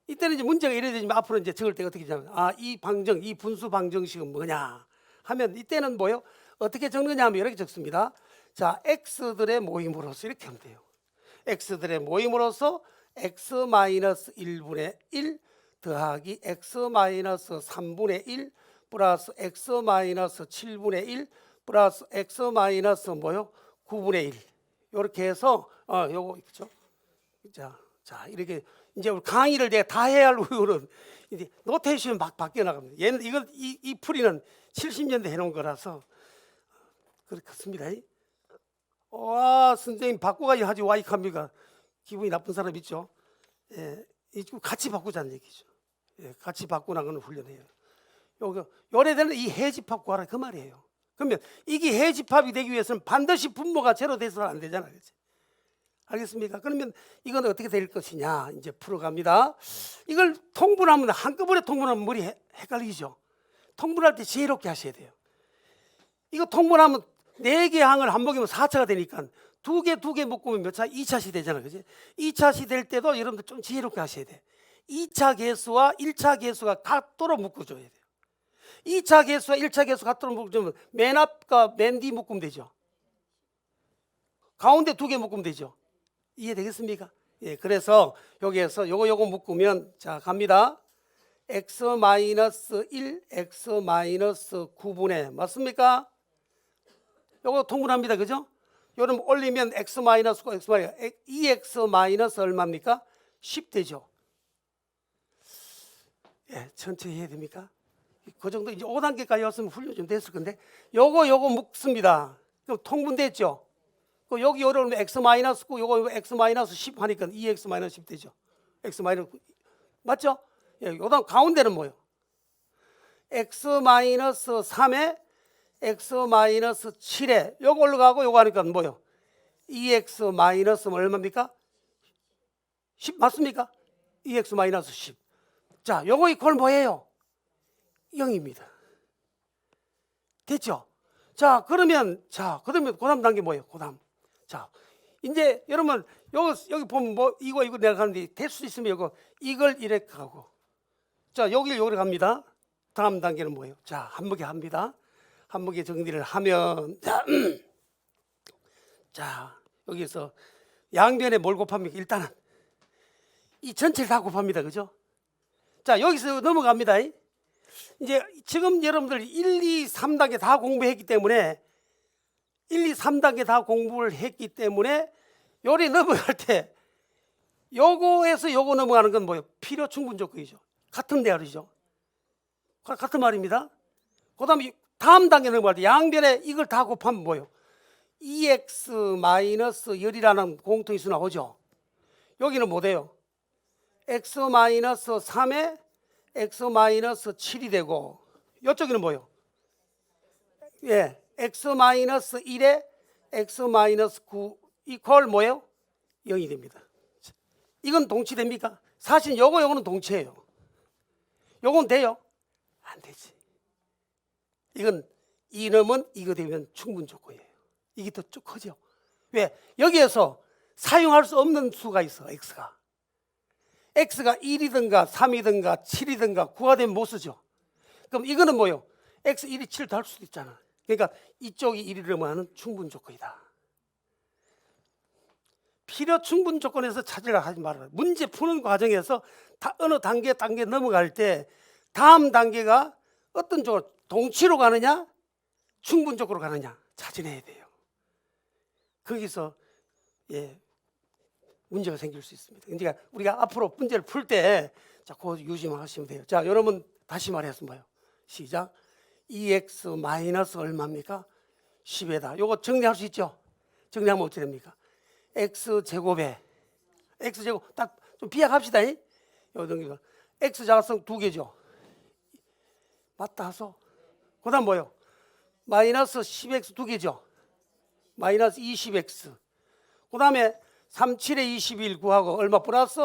이때는 이제 문제가 이래야 되지만 앞으로 이제 적을 때 어떻게 되냐면 이 방정, 이 분수 방정식은 뭐냐 하면 이때는 뭐요? 어떻게 적느냐 하면 이렇게 적습니다. 자, x들의 모임으로서 이렇게 하면 돼요. x들의 모임으로서 x-1분의 1 더하기 x-3분의 1 플러스 x-7분의 1 플러스 x- 뭐요? 9분의 1 이렇게 해서 요거 있죠. 자 이렇게 이제 우리 강의를 내가 다 해야 할 이유는 이제 노테이션이 막 바뀌어 나갑니다. 얘는 이 풀이는 70년대 해놓은 거라서 그렇습니다. 와 선생님 바꾸가지 하지 와이합니까? 기분이 나쁜 사람 있죠. 예, 같이 바꾸자는 얘기죠. 예, 같이 바꾸는 훈련이에요. 요래되는 이 해집합 구하라 그 말이에요. 그러면 이게 해집합이 되기 위해서는 반드시 분모가 제로 돼서는 안 되잖아요. 그치? 알겠습니까? 그러면 이건 어떻게 될 것이냐 이제 풀어갑니다. 이걸 통분하면 한꺼번에 통분하면 머리 헷갈리죠. 통분할 때 지혜롭게 하셔야 돼요. 이거 통분하면 4개 항을 한 목이면 4차가 되니까 두 개 묶으면 몇 차? 2차시 되잖아요. 그치? 2차시 될 때도 여러분들 좀 지혜롭게 하셔야 돼요. 2차 계수와 1차 계수가 같도록 묶어줘야 돼요. 2차 계수와 1차 계수 같도록 묶으면 맨 앞과 맨 뒤 묶으면 되죠. 가운데 2개 묶으면 되죠. 이해되겠습니까? 예, 그래서 여기에서 요거 묶으면 자 갑니다. x-1, x-9분의 맞습니까? 요거 통분합니다. 그죠? 요럼 올리면 x-9, x- 2x- 얼마입니까? 10 되죠. 예, 천천히 해야 됩니까? 그 정도 이제 5단계까지 왔으면 훈련 좀 됐을 건데 요거 묶습니다. 그럼 통분됐죠? 여기 어려우면 x-9 요거 x-10 하니까 2x-10 되죠. x- 맞죠? 예, 요다음 가운데는 뭐예요? x-3에 x-7에 요거 올라가고 요거 하니까 뭐예요? 2x- 얼마입니까? 10 맞습니까? 2x-10. 자, 요거 이퀄 뭐예요? 0입니다. 됐죠? 자, 그러면 그다음 단계 뭐예요? 그다음. 자, 이제 여러분 여기 보면 뭐 이거 내가 가는데 될 수 있으면 이걸 이렇게 가고 자, 여기를 갑니다. 다음 단계는 뭐예요? 자, 한목에 합니다. 한목에 정리를 하면 자, 여기서 양변에 뭘 곱합니까? 일단은 이 전체를 다 곱합니다. 그죠? 자, 여기서 넘어갑니다. 이제 지금 여러분들 1, 2, 3단계 다 공부했기 때문에 1, 2, 3단계 다 공부를 했기 때문에 요리 넘어갈 때 요거에서 요거 넘어가는 건 뭐예요? 필요 충분 조건이죠. 같은 대열이죠. 같은 말입니다. 그 다음에 다음 단계 넘어갈 때 양변에 이걸 다 곱하면 뭐예요? 2x-열이라는 공통인수 나오죠. 여기는 뭐 돼요? x-3에 x-7이 되고 이쪽에는 뭐예요? 예, x-1에 x-9 이퀄 뭐예요? 0이 됩니다. 이건 동치됩니까? 사실 요거는 동치예요. 요건 돼요? 안 되지. 이건 이놈은 이거 되면 충분 조건이에요. 이게 더 쭉 커져. 왜? 여기에서 사용할 수 없는 수가 있어. x가 1이든가 3이든가 7이든가 9가 되면 못 쓰죠. 그럼 이거는 뭐예요? x 1이 7도 할 수도 있잖아. 그러니까 이쪽이 1이라면 하는 충분 조건이다. 필요 충분 조건에서 찾으려 하지 말아요. 문제 푸는 과정에서 어느 단계 넘어갈 때 다음 단계가 어떤 쪽으로 동치로 가느냐 충분 쪽으로 가느냐 찾아내야 돼요. 거기서 문제가 생길 수 있습니다. 그러니까 우리가 앞으로 문제를 풀 때 그 유지만 하시면 돼요. 자, 여러분 다시 말해서 뭐예요? 시작. 2x- 얼마입니까? 10에다. 요거 정리할 수 있죠? 정리하면 어떻게 됩니까? x제곱에 x제곱 딱 좀 비약합시다. x 자각성 2개죠. 맞다 하소. 그 다음 뭐예요? 마이너스 10x 2개죠. 마이너스 20x. 그 다음에 3, 7에 21 구하고 얼마 플러스?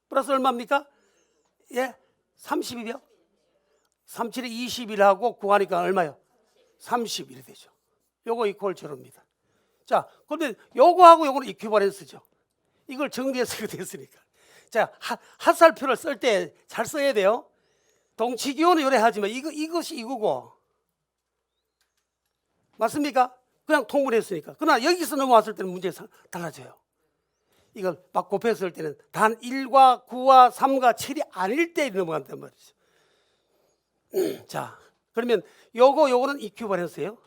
플러스 얼마입니까? 예, 30이요. 3, 7에 21하고 구하니까 얼마요? 31이 되죠. 요거 이퀄 제로입니다. 자, 그런데 요거하고 요거는 이퀴바렌스죠. 이걸 정리해서 이거 됐으니까. 자, 하살표를 쓸 때 잘 써야 돼요. 동치기호는 요래하지만 이것이 이거고. 맞습니까? 그냥 통분했으니까. 그러나 여기서 넘어왔을 때는 문제가 달라져요. 이걸 막 곱했을 때는 단 1과 9와 3과 7이 아닐 때 넘어간단 말이죠. 자, 그러면 요거는 이퀴바렌스예요.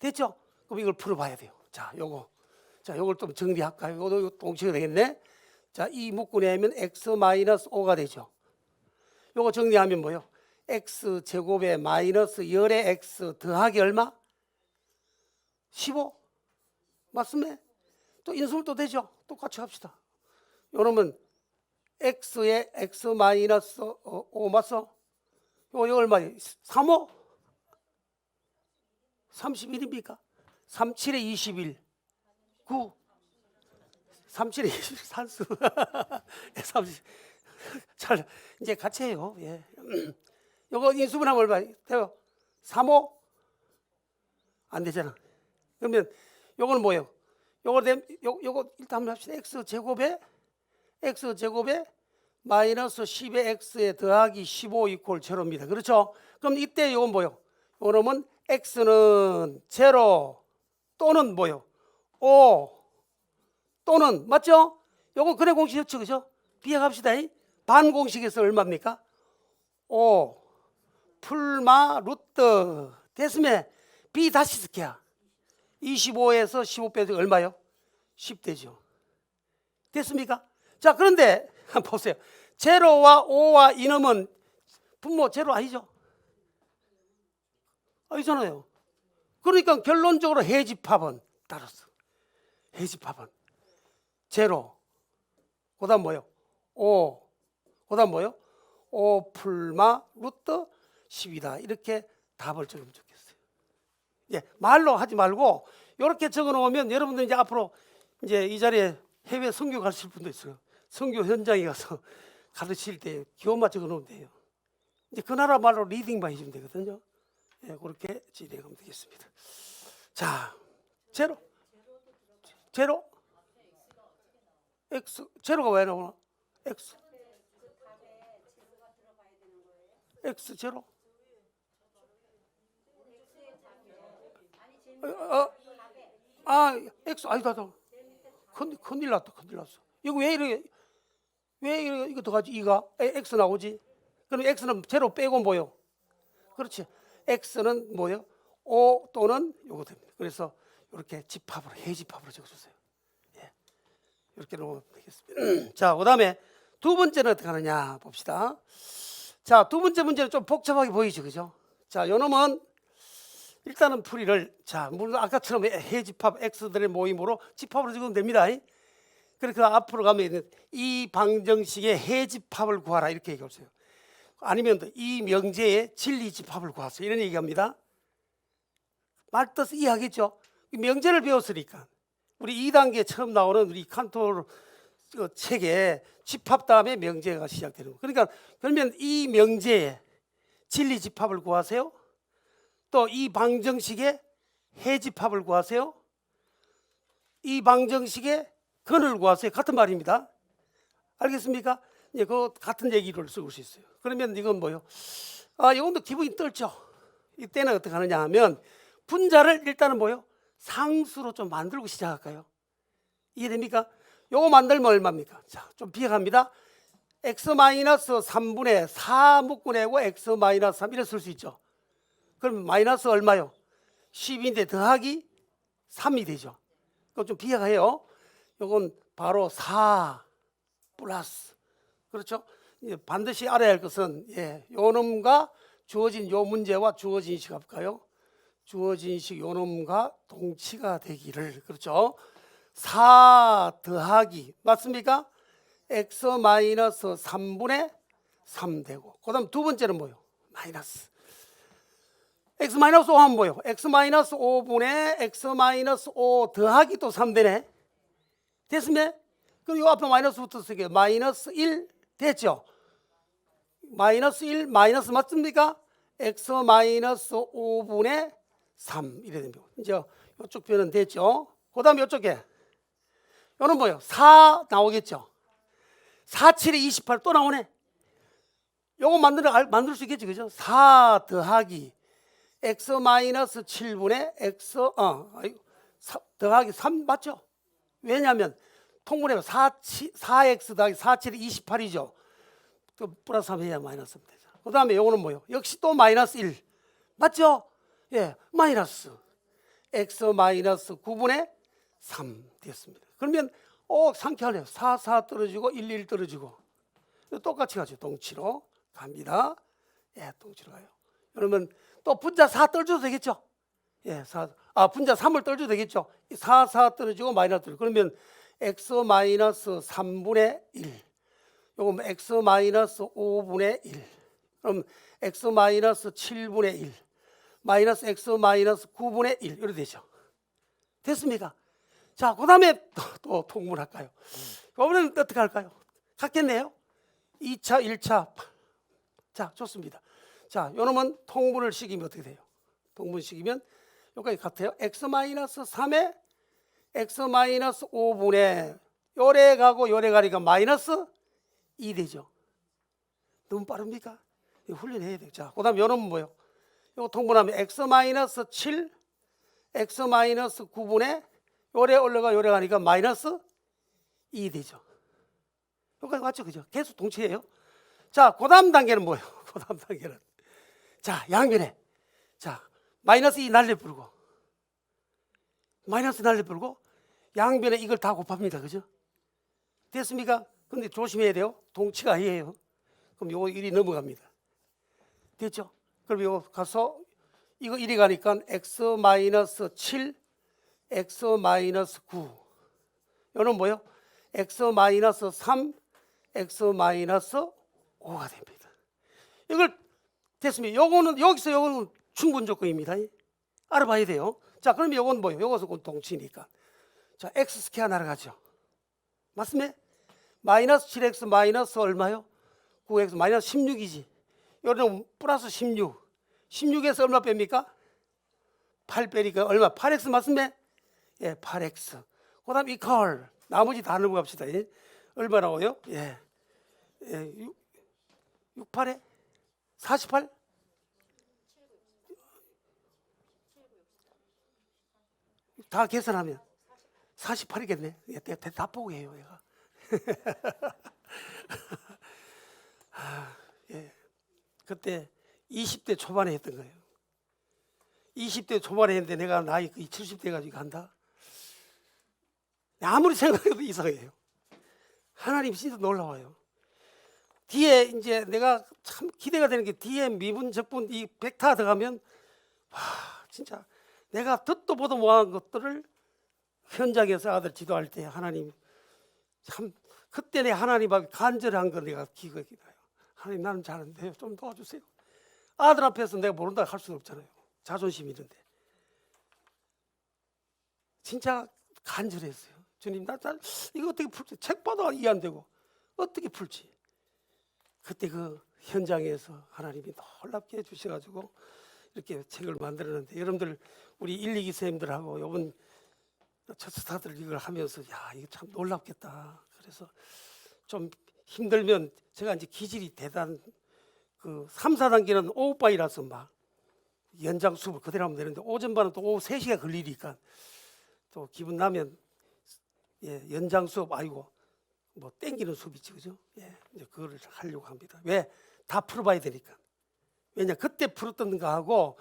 됐죠? 그럼 이걸 풀어봐야 돼요. 자, 요걸 좀 정리할까요? 요것도 동치가 되겠네. 자, 이 묶어내면 x-5가 되죠. 요거 정리하면 뭐요? x 제곱에 마이너스 열의 x 더하기 얼마? 15. 맞습니까? 또 인수분 또 되죠? 똑같이 합시다. 요놈은 x에 x 마이너스 5 맞어? 요거 얼마예요? 3호? 31입니까? 37에 21. 9. 37에 21 산수. 30. 잘 이제 같이 해요. 예. 요거 인수분하면 얼마 돼요? 3호? 안 되잖아. 그러면 요거는 뭐예요? 요거 일단 한번 합시다. x 제곱에 마이너스 10의 x에 더하기 15 이퀄 제로입니다. 그렇죠? 그럼 이때 요건 뭐예요? 요놈은 x는 제로 또는 뭐예요? 5 또는 맞죠? 요거 근해 공식이었죠, 그죠? 비약합시다. 반공식에서 얼마입니까? 5 풀마 루트 됐으면 b 다시 쓸게야. 25에서 15 빼서 얼마요? 10 되죠. 됐습니까? 자, 그런데 한번 보세요. 제로와 5와 이놈은 분모 제로 아니죠? 아니잖아요. 그러니까 결론적으로 해집합은 따랐어. 해집합은 제로. 그 다음 뭐요? 5. 그 다음 뭐요? 5 풀마 루트 10이다. 이렇게 답을 적으면 좋겠어요. 예, 말로 하지 말고 이렇게 적어 놓으면 여러분들 이제 앞으로 이제 이 자리에 해외 선교 가실 분도 있어요. 선교 현장에 가서 가르칠 때 기호만 적어 놓으면 돼요. 이제 그 나라 말로 리딩만 해주면 되거든요. 예, 그렇게 진행하면 되겠습니다. 자, 제로. x 제로가 왜 나오나? x 제로. x 아니다. 큰일 났어. 이거 왜 이거 더가지? 이가 x 나오지? 그럼 x는 제로 빼고 뭐요? 그렇지. x는 뭐요? 5 또는 요거 됩니다. 그래서 이렇게 집합으로 해집합으로 적어주세요. 예. 이렇게 놓으면 되겠습니다. 자, 그다음에 두 번째는 어떻게 하느냐 봅시다. 자, 두 번째 문제는 좀 복잡하게 보이죠, 그죠? 자, 요놈은 일단은 풀이를 자, 물론 아까처럼 해집합 x들의 모임으로 집합으로 적으면 됩니다. 그래서 앞으로 가면 이 방정식의 해집합을 구하라 이렇게 얘기하세요. 아니면 이 명제의 진리집합을 구하세요. 이런 얘기합니다. 말뜻 이해하겠죠? 명제를 배웠으니까 우리 2단계 처음 나오는 우리 칸토 책에 집합 다음에 명제가 시작되는 거예요. 그러니까 그러면 이 명제의 진리집합을 구하세요. 또 이 방정식의 해집합을 구하세요. 이 방정식의 근을 구하세요. 같은 말입니다. 알겠습니까? 예, 그 같은 얘기를 쓰고 있어요. 그러면 이건 뭐요? 이건도 기분이 떨죠. 이때는 어떻게 하느냐 하면 분자를 일단은 뭐요? 상수로 좀 만들고 시작할까요? 이해됩니까? 요거 만들면 얼마입니까? 자, 좀 비약합니다. x-3분의 4 묶어내고 x-3 이렇게 쓸 수 있죠. 그럼 마이너스 얼마요? 10인데 더하기 3이 되죠. 그럼 좀 비약해요. 요건 바로 4 플러스 그렇죠? 반드시 알아야 할 것은 요놈과 주어진 요 문제와 주어진 식 할까요? 주어진 식 요놈과 동치가 되기를 그렇죠? 4 더하기 맞습니까? x-3분의 3 되고 그 다음 두 번째는 뭐예요? 마이너스 x-5 하면 뭐예요? x-5분의 x-5 더하기 또 3 되네. 됐으면 그럼 요 앞에 마이너스 붙었으니까 마이너스 1 됐죠? 마이너스 1 마이너스 맞습니까? x-5분의 3 이래 됩니다. 이제 이쪽 변은 됐죠? 그 다음에 이쪽에 요는 뭐예요? 4 나오겠죠? 4, 7에 28 또 나오네. 요거 만들 수 있겠지, 그죠? 4 더하기 x 마이너스 7분의 x 더하기 3 맞죠? 왜냐하면 통분해면 4x 더하기 4, 7에 28이죠. 그 플러스 3 해야 마이너스입니다. 그 다음에 요거는 뭐요? 역시 또 마이너스 1 맞죠? 예, 마이너스 x 마이너스 9분의 3 됐습니다. 그러면 상쾌하네요. 4, 4 떨어지고 1, 1 떨어지고 똑같이 가죠. 동치로 갑니다. 예, 동치로 가요. 그러면 또 분자 4 떨어져도 되겠죠? 예, 분자 3을 떨어져도 되겠죠? 4, 4 떨어지고 마이너스 떨어지고 그러면 x 마이너스 3분의 1 요거 x 마이너스 5분의 1 그럼 x 마이너스 7분의 1 마이너스 x 마이너스 9분의 1 이렇게 되죠. 됐습니까? 자, 그 다음에 또 통분할까요? 그러면 어떻게 할까요? 같겠네요. 2차, 1차. 자, 좋습니다. 자, 요놈은 통분을 시키면 어떻게 돼요? 통분 시키면 여기까지 같아요. x 마이너스 3에 x 마이너스 5분의 요래 가고 요래 가니까 마이너스 2 되죠. 너무 빠릅니까? 이거 훈련해야 돼요. 자, 그 다음에 요놈은 뭐예요? 요거 통분하면 x 마이너스 7 x 마이너스 9분의 요래 올라가 요래 가니까 마이너스 2 되죠. 여기까지 맞죠? 그죠? 계속 동치예요. 자, 그 다음 단계는 뭐예요? 그 다음 단계는 자, 양변에 자 마이너스 2 날려버리고 마이너스 날려버리고 양변에 이걸 다 곱합니다. 그죠? 됐습니까? 근데 조심해야 돼요. 동치가 아니에요. 그럼 요거 1이 넘어갑니다. 됐죠? 그럼 요거 가서 이거 1이 가니까 x 마이너스 7 x 마이너스 9 요는 뭐예요? x 마이너스 3 x 마이너스 5가 됩니다. 이걸 됐습니다. 요거는 여기서 요거는 충분 조건입니다. 알아봐야 돼요. 자, 그러면 요건 뭐예요? 요것은 동치니까 자, x 스퀘어 날아가죠. 맞습니까? 마이너스 7x 마이너스 얼마요? 9x 마이너스 16이지. 요는 플러스 16 16에서 얼마 뺍니까? 8 빼니까 얼마? 8x 맞습니까? 예, 8x. 그 다음 이퀄 나머지 다 넘어갑시다. 예? 얼마라고요? 예, 68에 48? 다 계산하면 48이겠네. 예, 다 보고 해요, 얘가. 예, 그때 20대 초반에 했던 거예요. 20대 초반에 했는데 내가 나이 70대 가지고 간다. 아무리 생각해도 이상해요. 하나님 진짜 놀라워요. 뒤에 이제 내가 참 기대가 되는 게 뒤에 미분, 적분 이 벡터 들어가면 와 진짜 내가 듣도 보도 못한 것들을 현장에서 아들 지도할 때 하나님 참 그때 내 하나님 앞에 간절한 거 내가 기억이 나요. 하나님 나는 잘하는데요. 좀 도와주세요. 아들 앞에서 내가 모른다 할 수는 없잖아요. 자존심이 있는데. 진짜 간절했어요. 주님 나 이거 어떻게 풀지? 책 봐도 이해 안 되고 어떻게 풀지? 그때 그 현장에서 하나님이 놀랍게 해주셔가지고 이렇게 책을 만들었는데 여러분들 우리 1, 2기 선생님들하고 요번 첫 스타들 이걸 하면서 야 이거 참 놀랍겠다. 그래서 좀 힘들면 제가 이제 기질이 대단 그 3, 4단계는 오후반이라서 막 연장 수업을 그대로 하면 되는데 오전반은 또 오후 3시간 걸리니까 또 기분 나면 예, 연장 수업 아니고 뭐 땡기는 수업이지 그죠? 예, 이제 그거를 하려고 합니다. 왜? 다 풀어봐야 되니까. 왜냐 그때 풀었던 거하고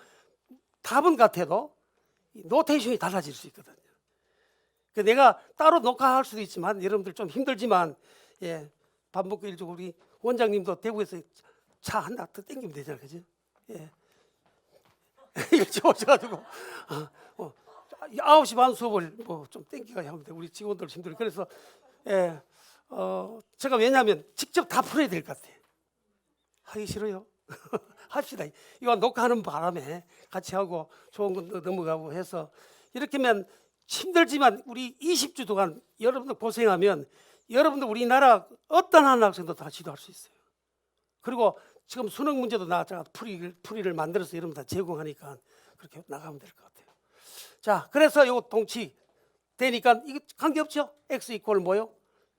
답은 같아도 노테이션이 달라질 수 있거든요. 내가 따로 녹화할 수도 있지만 여러분들 좀 힘들지만 예, 밥 먹고 일찍 우리 원장님도 대구에서 차 한 닥 더 땡기면 되잖아요, 그죠? 예. 일찍 오셔가지고 9시 반 수업을 뭐 좀 땡기가 하면 돼. 우리 직원들 힘들어. 그래서 예, 제가 왜냐하면 직접 다 풀어야 될 것 같아. 하기 싫어요. 합시다. 이거 녹화하는 바람에 같이 하고 좋은 거 넘어가고 해서 이렇게 하면 힘들지만 우리 20주 동안 여러분들 고생하면 여러분들 우리나라 어떤 한 학생도 다 지도할 수 있어요. 그리고 지금 수능 문제도 제가 풀이를 만들어서 여러분 다 제공하니까 그렇게 나가면 될 것 같아요. 자, 그래서 요 동치 되니까 이거 관계없죠? x 이퀄 뭐요?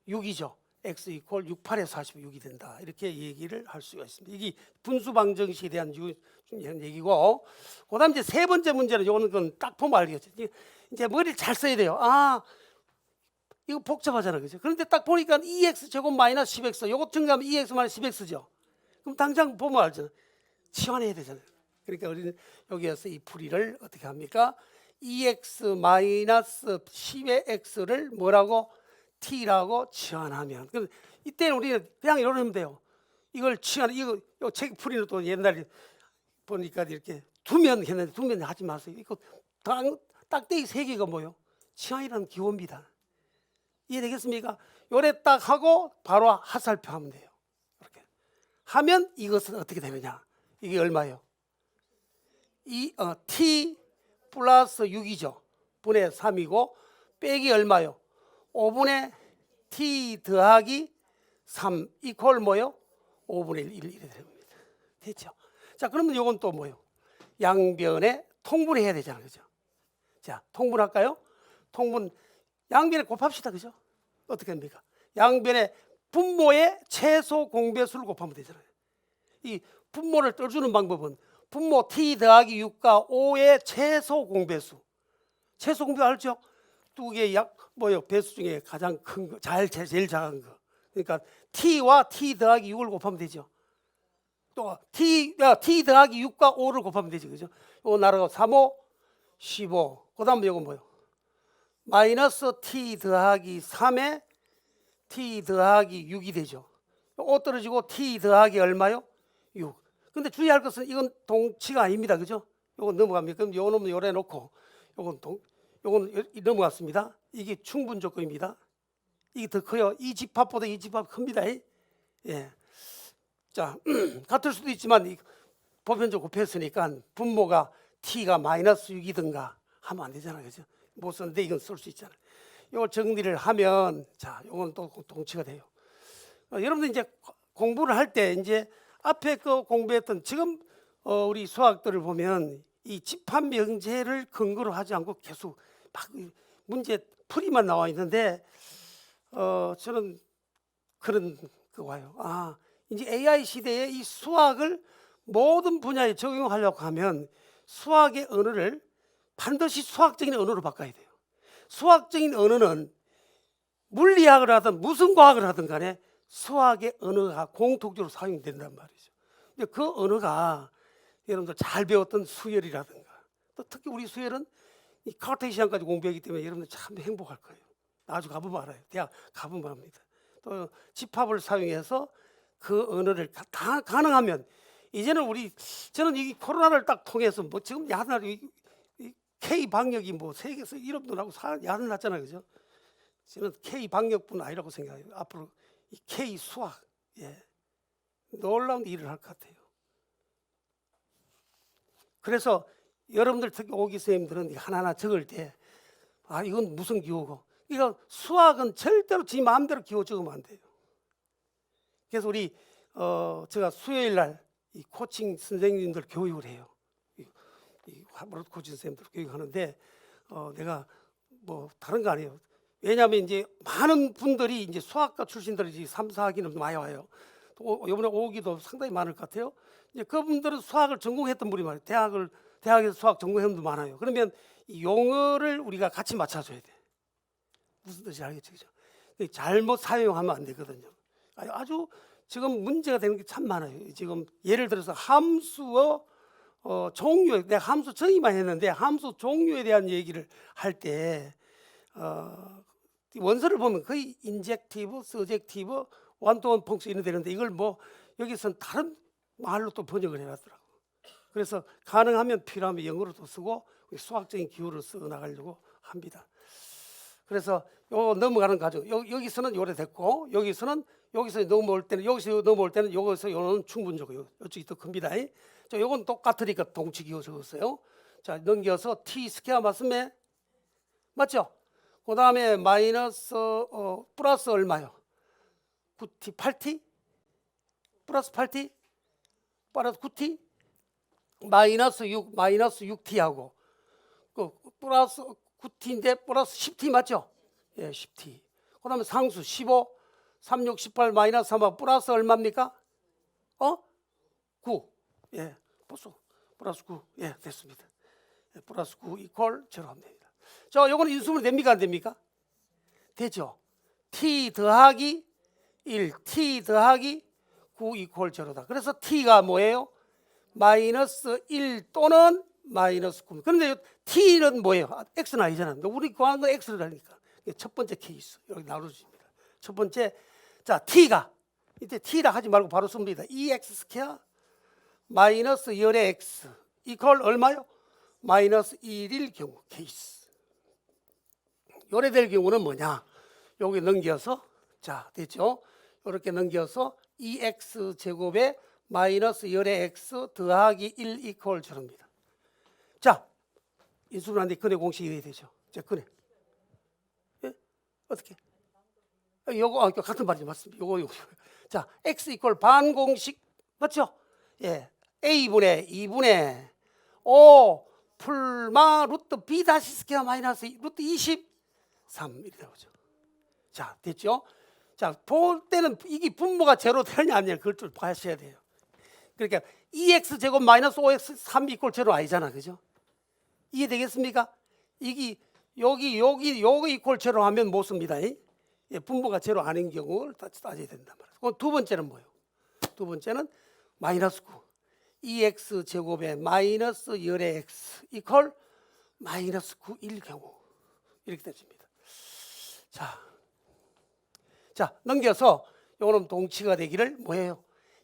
6이죠. x 이퀄 68에서 46이 된다. 이렇게 얘기를 할 수가 있습니다. 이게 분수 방정식에 대한 얘기고, 그다음 이제 세 번째 문제는 요거는 건 딱 보면 알겠죠. 이제 머리를 잘 써야 돼요. 아, 이거 복잡하잖아, 그죠? 그런데 딱 보니까 2x 제곱 마이너스 10x, 요거 증가하면 2x 마이너스 10x죠. 그럼 당장 보면 알잖아. 치환해야 되잖아요. 그러니까 우리는 여기에서 이 풀이를 어떻게 합니까? 2x 마이너스 10의 x를 뭐라고? t라고 치환하면, 그럼 이때는 우리는 그냥 이러면 하면 돼요. 이걸 치환, 이거 책 풀이는 또 옛날에 보니까 이렇게 두면 했는데, 두면 하지 마세요. 이거 딱대기 세 개가 뭐요? 치환이라는 기호입니다. 이해되겠습니까? 요래 딱 하고 바로 하살표 하면 돼요. 이렇게 하면 이것은 어떻게 되느냐? 이게 얼마예요? t 플러스 6이죠. 분의 3이고 빼기 얼마요? 5분의 t 더하기 3 이퀄 뭐요? 5분의 1 이렇게 됩니다. 됐죠? 자, 그러면 이건 또 뭐요? 양변에 통분해야 되잖아요. 그죠? 자, 통분할까요? 통분, 양변에 곱합시다. 그죠? 어떻게 합니까? 양변에 분모의 최소 공배수를 곱하면 되잖아요. 이 분모를 떠주는 방법은 분모 t 더하기 6과 5의 최소 공배수. 최소 공배수 알죠? 두 개의 배수 중에 가장 큰 거, 제일 작은 거. 그러니까 t와 t 더하기 6을 곱하면 되죠. 또 t 더하기 6과 5를 곱하면 되죠. 그죠? 이거 나라가 3, 5, 15. 그 다음에 이거 뭐요? 마이너스 t 더하기 3에 t 더하기 6이 되죠. 5 떨어지고 t 더하기 얼마요? 6. 근데 주의할 것은 이건 동치가 아닙니다. 그죠? 이건 넘어갑니다. 그럼 요 놈은 요래 놓고 요건 넘어갔습니다. 이게 충분 조건입니다. 이게 더 커요. 이 집합보다 이 집합 큽니다. 예. 자, 같을 수도 있지만 보편적으로 곱했으니까 분모가 t가 마이너스 6이든가 하면 안 되잖아요. 그죠? 못 썼는데 이건 쓸 수 있잖아요. 이걸 정리를 하면, 자, 이건 또 동치가 돼요. 여러분들 이제 공부를 할 때 이제 앞에 그 공부했던 지금 우리 수학들을 보면 이 집합 명제를 근거로 하지 않고 계속 막 문제 풀이만 나와 있는데, 저는 그런 거 와요. 아, 이제 AI 시대에 이 수학을 모든 분야에 적용하려고 하면 수학의 언어를 반드시 수학적인 언어로 바꿔야 돼요. 수학적인 언어는 물리학을 하든 무슨 과학을 하든 간에 수학의 언어가 공통적으로 사용된단 말이죠. 근데 그 언어가 여러분들 잘 배웠던 수열이라든가, 또 특히 우리 수열은 이 카르테시안까지 공부하기 때문에 여러분들 참 행복할 거예요. 나중에 가보면 알아요. 대학 가보면 합니다. 또 집합을 사용해서 그 언어를 다 가능하면, 이제는 저는 이 코로나를 딱 통해서 뭐 지금 야단 K 방역이 뭐 세계에서 이름도 나고 야단 났잖아요. 그죠? 저는 K 방역뿐 아니라고 생각해요. 앞으로 이 K 수학, 놀라운 일을 할 것 같아요. 그래서 여러분들 특히 오기 선생님들은 하나하나 적을 때, 아, 이건 무슨 기호고, 이거 수학은 절대로 지 마음대로 기호 적으면 안 돼요. 그래서 제가 수요일 날 이 코칭 선생님들 교육을 해요. 이 하버드 코칭 선생님들 교육하는데, 내가 뭐 다른 거 아니에요. 왜냐하면 이제 많은 분들이 이제 수학과 출신들이 3, 4학기는 많이 와요. 또 이번에 오기도 상당히 많을 것 같아요. 이제 그분들은 수학을 전공했던 분이 많아요. 대학에서 수학 전공했던 분도 많아요. 그러면 이 용어를 우리가 같이 맞춰줘야 돼. 무슨 뜻인지 알겠죠? 그죠? 잘못 사용하면 안 되거든요. 아주 지금 문제가 되는 게 참 많아요. 지금 예를 들어서 함수의 종류, 내가 함수 정의만 했는데 함수 종류에 대한 얘기를 할 때 원서를 보면 거의 인젝티브, 서젝티브, 원투원 펑션 이런 되는데, 이걸 뭐 여기서는 다른 말로 또 번역을 해놨더라고. 그래서 가능하면 필요하면 영어로도 쓰고 수학적인 기호를 써 나가려고 합니다. 그래서 요 넘어가는 과정, 여기서는 요래 됐고, 여기서 넘어올 때는 여기서 요는 충분적이고, 이쪽이 더 큽니다. 자, 요건 똑같으니까 동치 기호 적었어요. 자, 넘겨서 t 스퀘어 맞으면 맞죠? 그 다음에 마이너스 플러스 얼마요? 9t, 8t? 플러스 8t? 플러스 9t? 마이너스 6t하고 그 플러스 9t인데 플러스 10t 맞죠? 예, 10t. 그 다음에 상수 15, 3, 6, 18 마이너스 3하고 플러스 얼마입니까? 9. 예, 벌써 플러스 9. 예, 됐습니다. 예, 플러스 9 이퀄 0 하면 됩니다. 자, 요거는 인수분해 됩니까? 안 됩니까? 되죠. t 더하기 1, t 더하기 9 이퀄 0다. 그래서 t가 뭐예요? 마이너스 1 또는 마이너스 9. 그런데 t는 뭐예요? x는 아니잖아. 우리 구하는 건 x를 하니까. 첫 번째 케이스 여기 나눠집니다. 첫 번째, 자 t가 이때 t라 하지 말고 바로 씁니다. 2x 스퀘어 마이너스 열의 x 이퀄 얼마요? 마이너스 1일 경우 케이스. 요래될 경우는 뭐냐? 여기 넘겨서, 자 됐죠? 이렇게 넘겨서 2x 제곱에 마이너스 열의 x 더하기 1 이퀄 0입니다. 자, 인수분해인데 근해 공식이 돼야 되죠. 자, 근해. 예? 어떻게? 요거 같은 말이 맞습니다. 요거. 자, x 이퀄 반 공식 맞죠? 예. a분의 2분의 5 풀마 루트 b 다시 스퀘어 마이너스 루트 23 이렇게 나오죠. 자, 됐죠? 자, 볼 때는 이게 분모가 제로 되느냐 아니냐 그걸 좀 봐셔야 돼요. 그러니까 2x 제곱 마이너스 5x 3 이퀄 제로 아니잖아, 그죠? 이해되겠습니까? 이게 여기 이퀄 제로 하면 못 씁니다. 예, 분모가 제로 아닌 경우를 따져야 된단 말이에요. 그럼 두 번째는 뭐예요? 두 번째는 마이너스 9 2x 제곱에 마이너스 열의 x 이퀄 마이너스 9일 경우 이렇게 되집니다. 자, 넘겨서 요거는 동치가 되기를 뭐예요?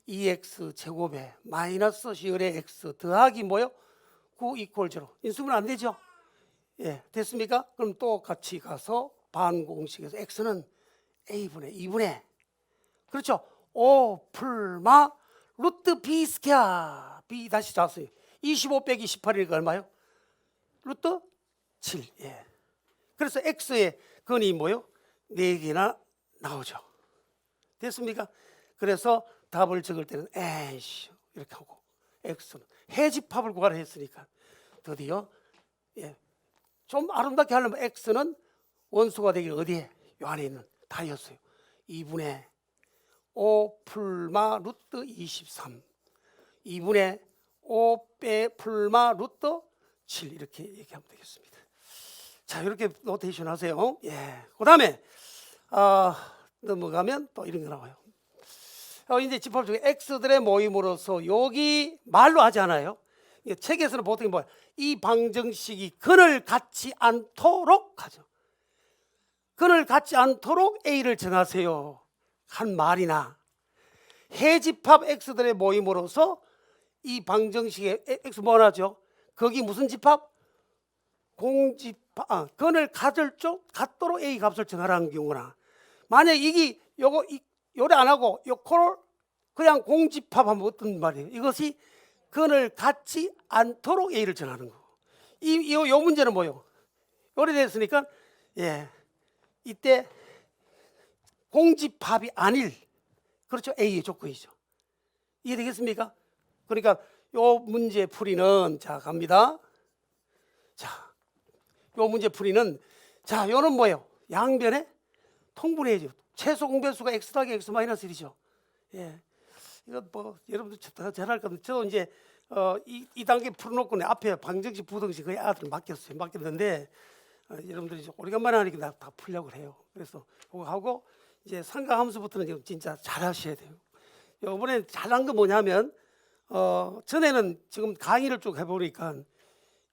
2x 제곱에 마이너스 열의 x 더하기 뭐요? 9 이퀄 0. 인수분해 안 되죠? 예, 됐습니까? 그럼 또 같이 가서 반공식에서 x는 a분의 2분의 그렇죠? 5 풀마 루트 b 스퀘어 b 다시 잡았어요. 25 빼기 18이니까 얼마요? 루트 7. 예. 그래서 x의 근이 뭐요? 4개나 나오죠. 됐습니까? 그래서 답을 적을 때는 에이씨 이렇게 하고 x는 해집합을 구하라 했으니까 드디어 예, 좀 아름답게 하려면 x는 원수가 되길 어디에? 요 안에 있는 다였어요. 2분의 5 풀마 루트 23 2분의 5 빼 풀마 루트 7 이렇게 얘기하면 되겠습니다. 자, 이렇게 노테이션 하세요. 예. 그 다음에 넘어가면 또 이런 거 나와요. 이제 집합 중에 x들의 모임으로서 여기 말로 하지 않아요. 책에서는 보통 뭐야? 이 방정식이 근을 갖지 않도록 하죠. 근을 갖지 않도록 a를 정하세요. 한 말이나 해집합 x들의 모임으로서 이 방정식에 x 뭐 하죠? 거기 무슨 집합? 공집합. 근을 갖을 쪽 갖도록 a 값을 정하라는 경우나 만약 이게 요래 안 하고 요코를 그냥 공집합하면 어떤 말이에요? 이것이 근을 갖지 않도록 a를 정하는 거. 요 문제는 뭐예요? 요래 됐으니까 예, 이때 공집합이 아닐 그렇죠? a의 조건이죠. 이해되겠습니까? 그러니까 요 문제 풀이는 자 갑니다. 자, 요 문제 풀이는 자 요는 뭐예요? 양변에 통분해야죠. 최소 공배수가 x 더하기 x 마이너스 1이죠. 예, 이거 뭐 여러분들 잘할 겁니다. 저도 이제 이 단계 풀어놓고 앞에 방정식 부등식 거의 아들 맡겼는데 여러분들이 오래간만에 하니까 다 풀려고 해요. 그래서 그거 하고 이제 상가함수부터는 지금 진짜 잘하셔야 돼요. 이번에 잘한 거 뭐냐면 전에는 지금 강의를 쭉 해보니까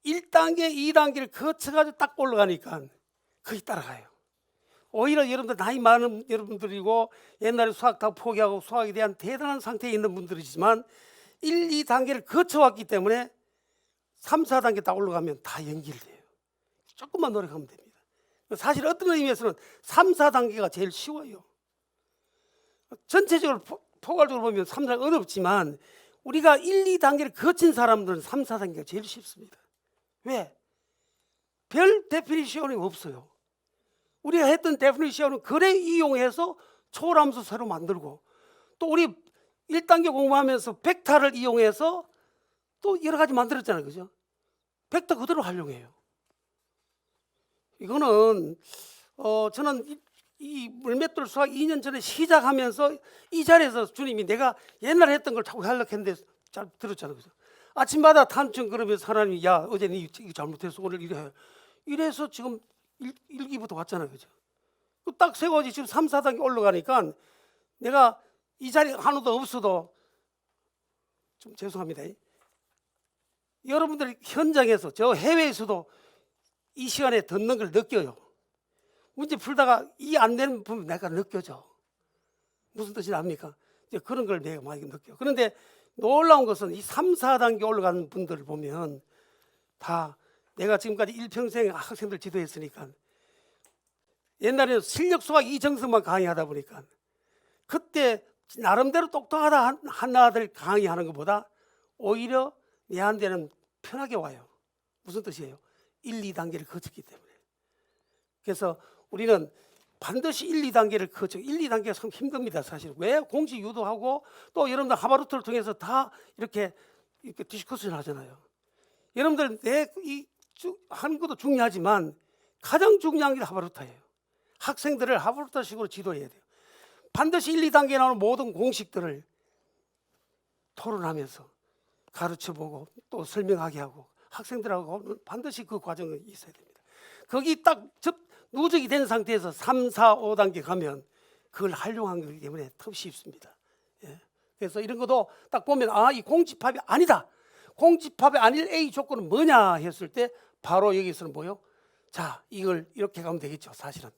1단계, 2단계를 거쳐가지고 딱 올라가니까 거의 따라가요. 오히려 여러분들 나이 많은 여러분들이고 옛날에 수학 다 포기하고 수학에 대한 대단한 상태에 있는 분들이지만 1, 2단계를 거쳐왔기 때문에 3, 4단계 딱 올라가면 다 연결돼요. 조금만 노력하면 됩니다. 사실 어떤 의미에서는 3, 4단계가 제일 쉬워요. 전체적으로 포괄적으로 보면 3, 4 어렵지만 우리가 1, 2단계를 거친 사람들은 3, 4단계가 제일 쉽습니다. 왜? 별 데피니션이 없어요. 우리가 했던 데피니션은 그래 이용해서 초월함수 새로 만들고 또 우리 1단계 공부하면서 벡터를 이용해서 또 여러 가지 만들었잖아요. 그죠? 벡터 그대로 활용해요. 이거는 저는 이 물맷돌 수학 2년 전에 시작하면서 이 자리에서 주님이 내가 옛날에 했던 걸 자꾸 하려고 했는데 잘 들었잖아요. 그죠? 아침마다 탄천 그러면서 하나님이 야 어제는 이거 잘못해서 오늘 이래 이래서 지금 일기부터 왔잖아요. 그죠? 딱 세 가지 지금 3, 4단계 올라가니까 내가 이 자리 하나도 없어도 좀 죄송합니다. 여러분들이 현장에서 저 해외에서도 이 시간에 듣는 걸 느껴요. 문제 풀다가 이 안 되는 부분 내가 느껴져. 무슨 뜻이 압니까? 이제 그런 걸 내가 많이 느껴요. 그런데 놀라운 것은 이 3, 4단계 올라가는 분들을 보면 다 내가 지금까지 일평생 학생들 지도했으니까 옛날에는 실력 수학 이정석만 강의하다 보니까 그때 나름대로 똑똑하다 하나들 강의하는 것보다 오히려 내한테는 편하게 와요. 무슨 뜻이에요? 1, 2단계를 거쳤기 때문에. 그래서 우리는 반드시 1, 2단계를 거쳐. 1, 2단계가 참 힘듭니다. 사실. 왜? 공식 유도하고 또 여러분들 하바루트를 통해서 다 이렇게 디스커션을 하잖아요. 여러분들 하는 것도 중요하지만 가장 중요한 게 하바루트예요. 학생들을 하바루트식으로 지도해야 돼요. 반드시 1, 2단계에 나오는 모든 공식들을 토론하면서 가르쳐보고 또 설명하게 하고 학생들하고 반드시 그 과정이 있어야 됩니다. 거기 딱 누적이 된 상태에서 3, 4, 5단계 가면 그걸 활용한 거기 때문에 더 쉽습니다. 예. 그래서 이런 것도 딱 보면 이 공집합이 아니다. 공집합이 아닐 A 조건은 뭐냐 했을 때 바로 여기서는 뭐요? 자, 이걸 이렇게 가면 되겠죠. 사실은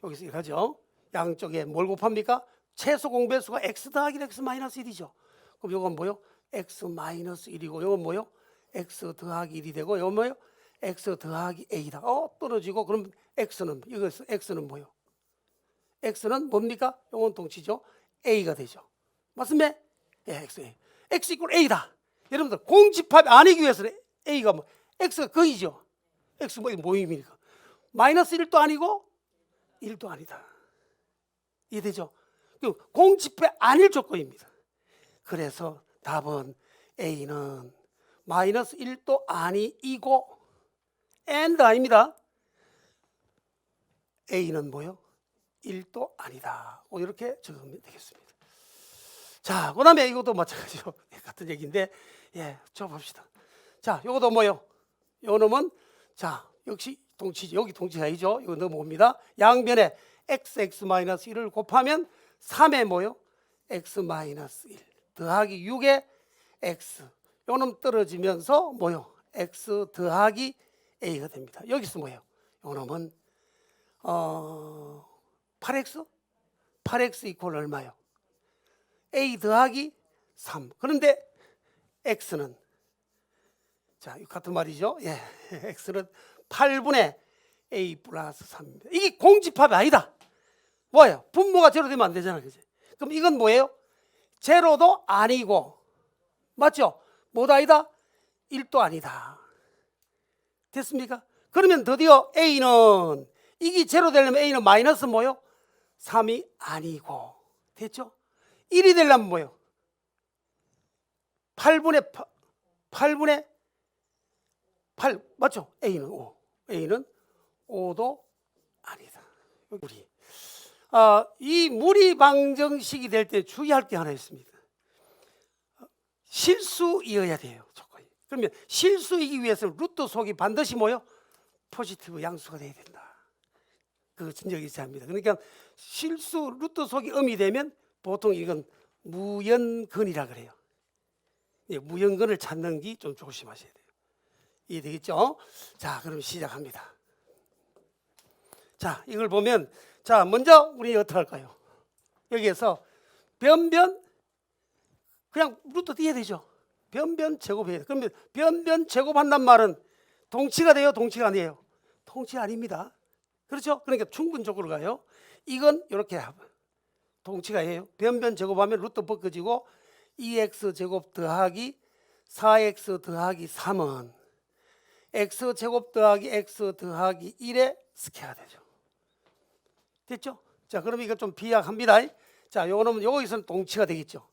여기서 이렇게 하죠. 양쪽에 뭘 곱합니까? 최소 공배수가 x 더하기 x 마이너스 1이죠. 그럼 이건 뭐요? x 마이너스 1이고 이건 뭐요? x 더하기 1이 되고 이건 뭐요? x 더하기 a다. 떨어지고 그럼 x는 이것은 x는 뭐요? x는 뭡니까? 이건 동치죠. a가 되죠. 맞습니까? 예, x 이꼴 a다. 여러분들 공집합이 아니기 위해서는 a가 뭐 x가 거의죠. x 뭐 모임이니까 마이너스 1도 아니고 1도 아니다. 이해되죠? 공집합이 아닐 조건입니다. 그래서 답은 a는 마이너스 1도 아니이고 and 아닙니다. a는 뭐요? 1도 아니다. 이렇게 적으면 되겠습니다. 자, 그 다음에 이것도 마찬가지로 같은 얘기인데 좀 봅시다. 자, 이것도 뭐요? 요 놈은 자 역시 동치죠. 여기 동치가 아니죠. 이거 넘어옵니다. 양변에 x-1을 곱하면 3에 뭐요? x-1 더하기 6에 x 요 놈 떨어지면서 뭐요? x 더하기 a가 됩니다. 여기서 뭐예요? 요 놈은 8x? 8x 이퀄 얼마요? a 더하기 3. 그런데 x는 자, 같은 말이죠. 예, x는 8분의 a 플러스 3입니다. 이게 공집합이 아니다. 뭐예요? 분모가 제로 되면 안 되잖아요. 그치? 그럼 이건 뭐예요? 제로도 아니고 맞죠? 뭐도 아니다? 1도 아니다. 됐습니까? 그러면 드디어 a는 이게 제로 되려면 a는 마이너스 뭐요? 3이 아니고 됐죠? 1이 되려면 뭐요? 8분의 8 맞죠? a는 5 a는 5도 아니다. 무리. 이 무리 방정식이 될 때 주의할 게 하나 있습니다. 실수이어야 돼요. 조건이. 그러면 실수이기 위해서는 루트 속이 반드시 뭐요? 포지티브 양수가 돼야 된다. 그 진적이 제합니다. 그러니까 실수 루트 속이 음이 되면 보통 이건 무연근이라 그래요. 무연근을 찾는 게 좀 조심하셔야 돼요. 이해되겠죠? 자, 그럼 시작합니다. 자, 이걸 보면 자, 먼저 우리 어떻게 할까요? 여기에서 변변 그냥 루트 띄어야 되죠. 변변 제곱해야 돼요. 그러면 변변 제곱한단 말은 동치가 돼요? 동치가 아니에요? 동치 아닙니다. 그렇죠? 그러니까 충분적으로 가요. 이건 이렇게 동치가 해요. 변변 제곱하면 루트 벗겨지고 2x 제곱 더하기 4x 더하기 3은 x 제곱 더하기 x 더하기 1의 스퀘어가 되죠. 됐죠? 자, 그럼 이거 좀 비약합니다. 자, 요거는 여기서는 동치가 되겠죠.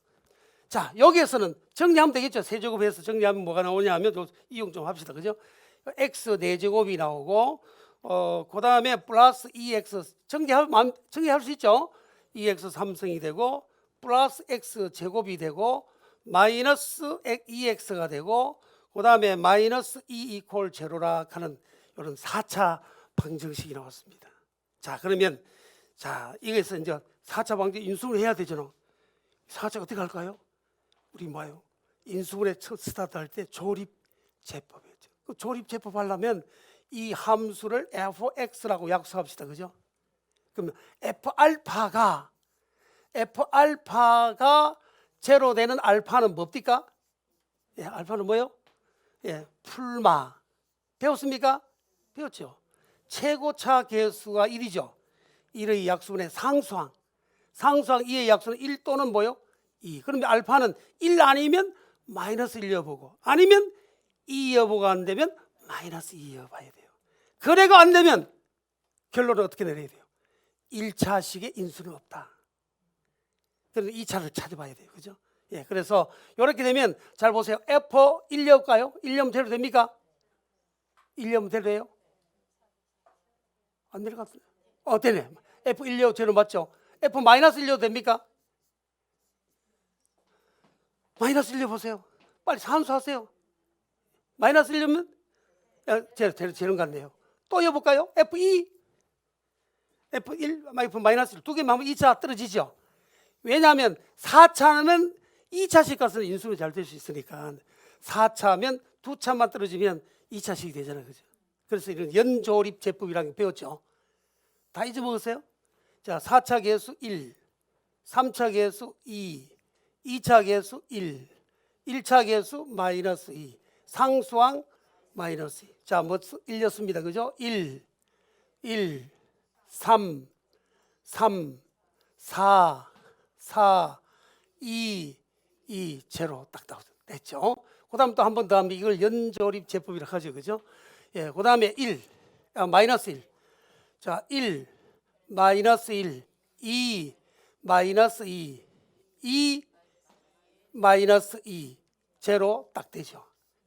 자, 여기에서는 정리하면 되겠죠. 세제곱해서 정리하면 뭐가 나오냐 하면 이용 좀 합시다. 그죠? x 4제곱이 나오고 그 다음에 플러스 2x 전개할 수 있죠. 2x 3승이 되고 플러스 x 제곱이 되고 마이너스 2x가 되고 그 다음에 마이너스 2 이퀄 제로라 하는 이런 4차 방정식이 나왔습니다. 자, 그러면 자, 이거에서 이제 4차 방정 인수분해 해야 되잖아. 4차 어떻게 할까요? 우리 뭐예요? 인수분해 첫 스타트 할 때 조립제법이었죠. 그 조립제법 하려면 이 함수를 fx라고 약속합시다. 그죠? 그러면 F알파가 제로 되는 알파는 뭡니까? 예, 알파는 뭐예요? 예, 풀마. 배웠습니까? 배웠죠. 최고차 계수가 1이죠. 1의 약수분의 상수항 2의 약수는 1 또는 뭐요? 2. 그러면 알파는 1 아니면 마이너스 1 여보고 아니면 2 여보가 안 되면 마이너스 2 여봐야 돼요. 그래가 안 되면 결론을 어떻게 내려야 돼요? 1차식의 인수는 없다. 그래서 2차를 찾아봐야 돼요. 그죠? 예, 그래서 이렇게 되면 잘 보세요. F 1 여볼까요? 1 여면 대로 됩니까? 1 여면 대로 돼요? 안 내려갔어요. 되네. F 1 여 제로 맞죠? F 마이너스 1 여도 됩니까? 마이너스 1 여보세요. 빨리 산수하세요. 마이너스 1 여면 제로 같네요. 또 여볼까요? F2 F1, F 마이너스 1 두 개만 하면 2차 떨어지죠. 왜냐하면 4차는 2차식 값은 인수는 잘 될 수 있으니까 4차면 2차만 떨어지면 2차식이 되잖아요. 그죠? 그래서 이런 연조립 제법이라는 게 배웠죠. 다 잊어먹었어요? 자, 4차 계수 1, 3차 계수 2, 2차 계수 1, 1차 계수 마이너스 2, 상수항 마이너스 2. 자, 뭐 1였습니다. 그죠? 1, 3, 4, 2, 0 딱 됐죠. 그 다음 또 한 번 더 하면 이걸 연조립 제법이라고 하죠. 그죠? 예, 그 다음에 마이너스 1. 자, 1, 마이너스 1, 2, 마이너스 2, 마이너스 2, 제로 딱 되죠.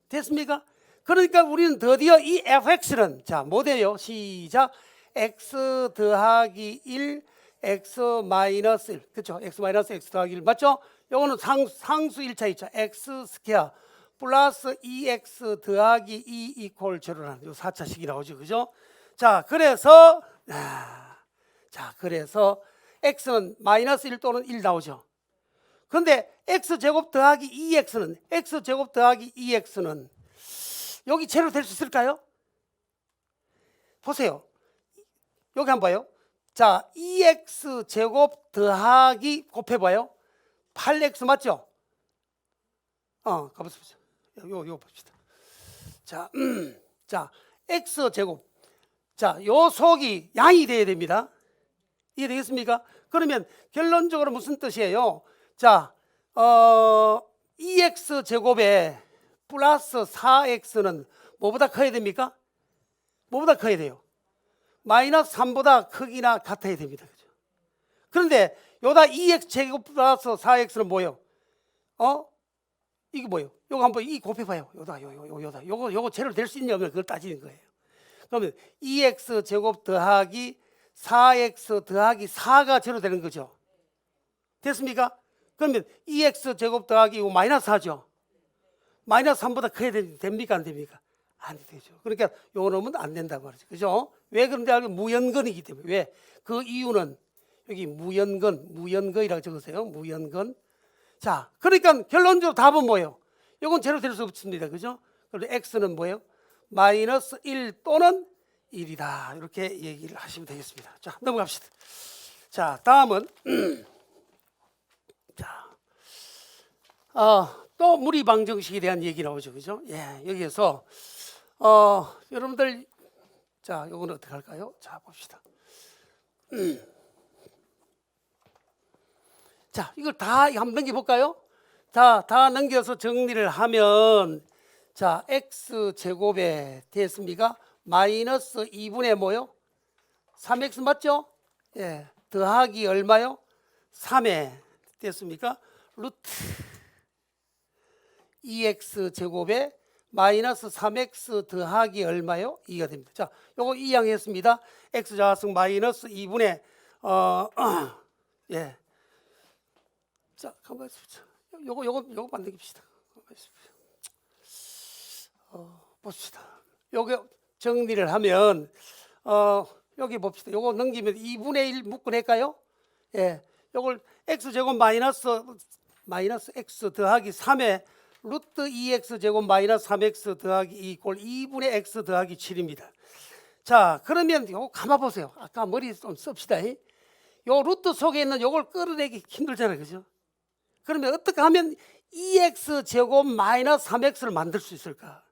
됐습니까? 그러니까 우리는 드디어 이 fx는 자, 뭐 돼요? 시작. x 더하기 1, x 마이너스 1. 그렇죠? x 마이너스 x 더하기 1 맞죠? 요거는 상수 1차 2차 x 스퀘어 플러스 2x 더하기 2 이퀄 제로라는 요 4차식이 나오죠. 그죠? 자, 그래서 x는 마이너스 1 또는 1 나오죠. 근데 x제곱 더하기 2x는 여기 제로 될 수 있을까요? 보세요. 여기 한번 봐요. 자, 2x제곱 더하기 곱해봐요. 8x 맞죠? 가보십시오. 요거 봅시다. 자, x제곱. 자, 요 속이 양이 돼야 됩니다. 이해되겠습니까? 그러면 결론적으로 무슨 뜻이에요? 자, 2x제곱에 플러스 4x는 뭐보다 커야 됩니까? 뭐보다 커야 돼요? 마이너스 3보다 크기나 같아야 됩니다. 그죠? 그런데 요다 2x제곱 플러스 4x는 뭐예요? 이게 뭐예요? 요거 한번 이 곱해봐요. 요거 제로 될 수 있냐 없냐 그걸 따지는 거예요. 그러면 2x제곱 더하기 4x 더하기 4가 제로 되는 거죠. 됐습니까? 그러면 2x제곱 더하기 마이너스 4죠. 마이너스 3보다 커야 됩니까? 안 됩니까? 안 되죠. 그러니까 요거 넣으면 안 된다고 말이죠. 그죠? 왜 그런데 알고 무연근이기 때문에. 왜? 그 이유는 여기 무연근이라고 적으세요. 무연근. 자, 그러니까 결론적으로 답은 뭐예요? 요건 제로 될 수 없습니다. 그죠? 그런데 x는 뭐예요? 마이너스 1 또는 1이다. 이렇게 얘기를 하시면 되겠습니다. 자, 넘어갑시다. 자, 다음은 또 무리방정식에 대한 얘기 나오죠. 그죠? 예, 여기에서 여러분들 자, 요거는 어떻게 할까요? 자, 봅시다. 자, 이걸 다 한번 넘겨볼까요? 다 넘겨서 정리를 하면 자, x제곱에 됐습니까? 마이너스 2분의 뭐요? 3x 맞죠? 예, 더하기 얼마요? 3에 됐습니까? 루트 2x제곱에 마이너스 3x 더하기 얼마요? 2가 됩니다. 자, 요거 이항했습니다. x좌승 마이너스 2분의 예. 자, 가만히 있습니다. 요거 만들깁시다. 봅시다. 요거 정리를 하면 여기 봅시다. 요거 넘기면 2분의 1 묶어낼까요? 예. 요걸 x제곱 마이너스 x 더하기 3에 루트 2x 제곱 마이너스 3x 더하기 2 이꼴 2분의 x 더하기 7입니다. 자, 그러면 요거 감아 보세요. 아까 머리 좀 씁시다. 요 루트 속에 있는 요걸 끌어내기 힘들잖아요. 그죠? 그러면 어떻게 하면 2x 제곱 마이너스 3x를 만들 수 있을까?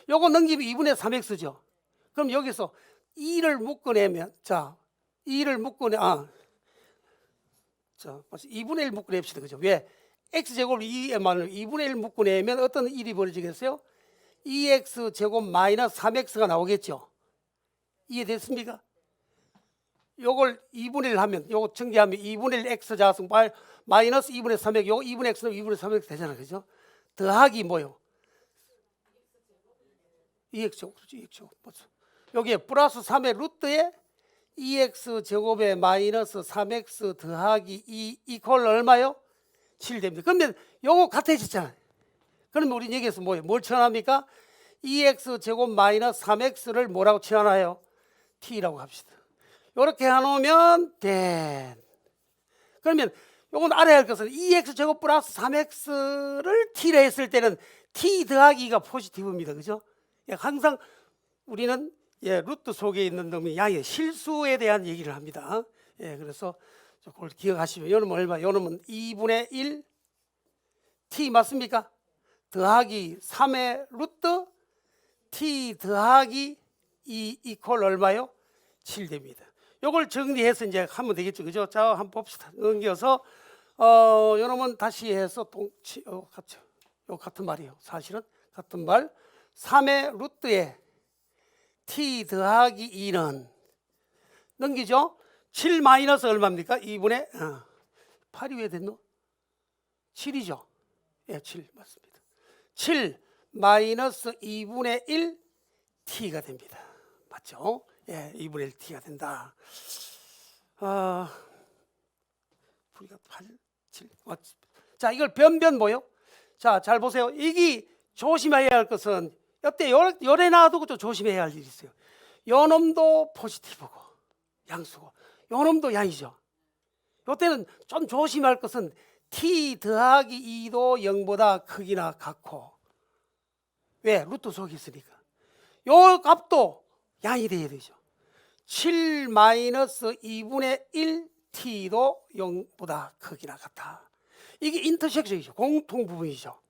요거 넘기면 2분의 3x죠. 그럼 여기서 2를 묶어내면, 자, 2를 묶어내, 자, 2분의 1 묶어냅시다. 그죠? 왜? x제곱 2에만 2분의 1 묶어내면 어떤 일이 벌어지겠어요? 2x 제곱 마이너스 3x가 나오겠죠? 이해됐습니까? 요걸 2분의 1 하면, 요거 정리하면 2분의 1 x 자승 마이너스 2분의 3x, 요거 2분의 x는 2분의 3x 되잖아요. 그죠? 더하기 뭐요? 2x 그렇죠? 2x 여기에 플러스 3의 루트에 2x 제곱에 마이너스 3x 더하기 2 이퀄 얼마요? 7 됩니다. 그러면 요거 같아지잖아요. 그러면 우리 여기에서 뭐예요? 뭘 치환합니까? 2x 제곱 마이너스 3x를 뭐라고 치환해요? t라고 합시다. 이렇게 해놓으면 된. 그러면 요건 알아야 할 것은 2x 제곱 플러스 3x를 t로 했을 때는 t 더하기 2가 포지티브입니다. 그죠? 항상 우리는 루트 속에 있는 놈이 양의 실수에 대한 얘기를 합니다. 그래서 그걸 기억하시면 요놈은 얼마? 요놈은 2분의 1 t 맞습니까? 더하기 3의 루트 t 더하기 2 이퀄 얼마요? 7 됩니다. 요걸 정리해서 이제 하면 되겠죠. 그죠? 자, 한번 봅시다. 넘겨서 요놈은 다시 해서 같죠. 요 같은 말이에요. 사실은 같은 말. 3의 루트에 t 더하기 2는 넘기죠. 7 마이너스 얼마입니까? 2분의 8이 왜 됐노? 7이죠. 예, 7 맞습니다. 7 마이너스 2분의 1 t가 됩니다. 맞죠? 예, 2분의 1 t가 된다. 우리가 8, 7 맞습니다. 자, 이걸 변변 뭐요? 자, 잘 보세요. 이게 조심해야 할 것은 이때 열에 놔두고 좀 조심해야 할 일이 있어요. 요 놈도 포지티브고 양수고 요 놈도 양이죠. 이때는 좀 조심할 것은 t 더하기 2도 0보다 크기나 같고 왜? 루트 속에 있으니까. 요 값도 양이 돼야 되죠. 7 마이너스 2분의 1 t도 0보다 크기나 같아. 이게 인터섹션이죠. 공통 부분이죠.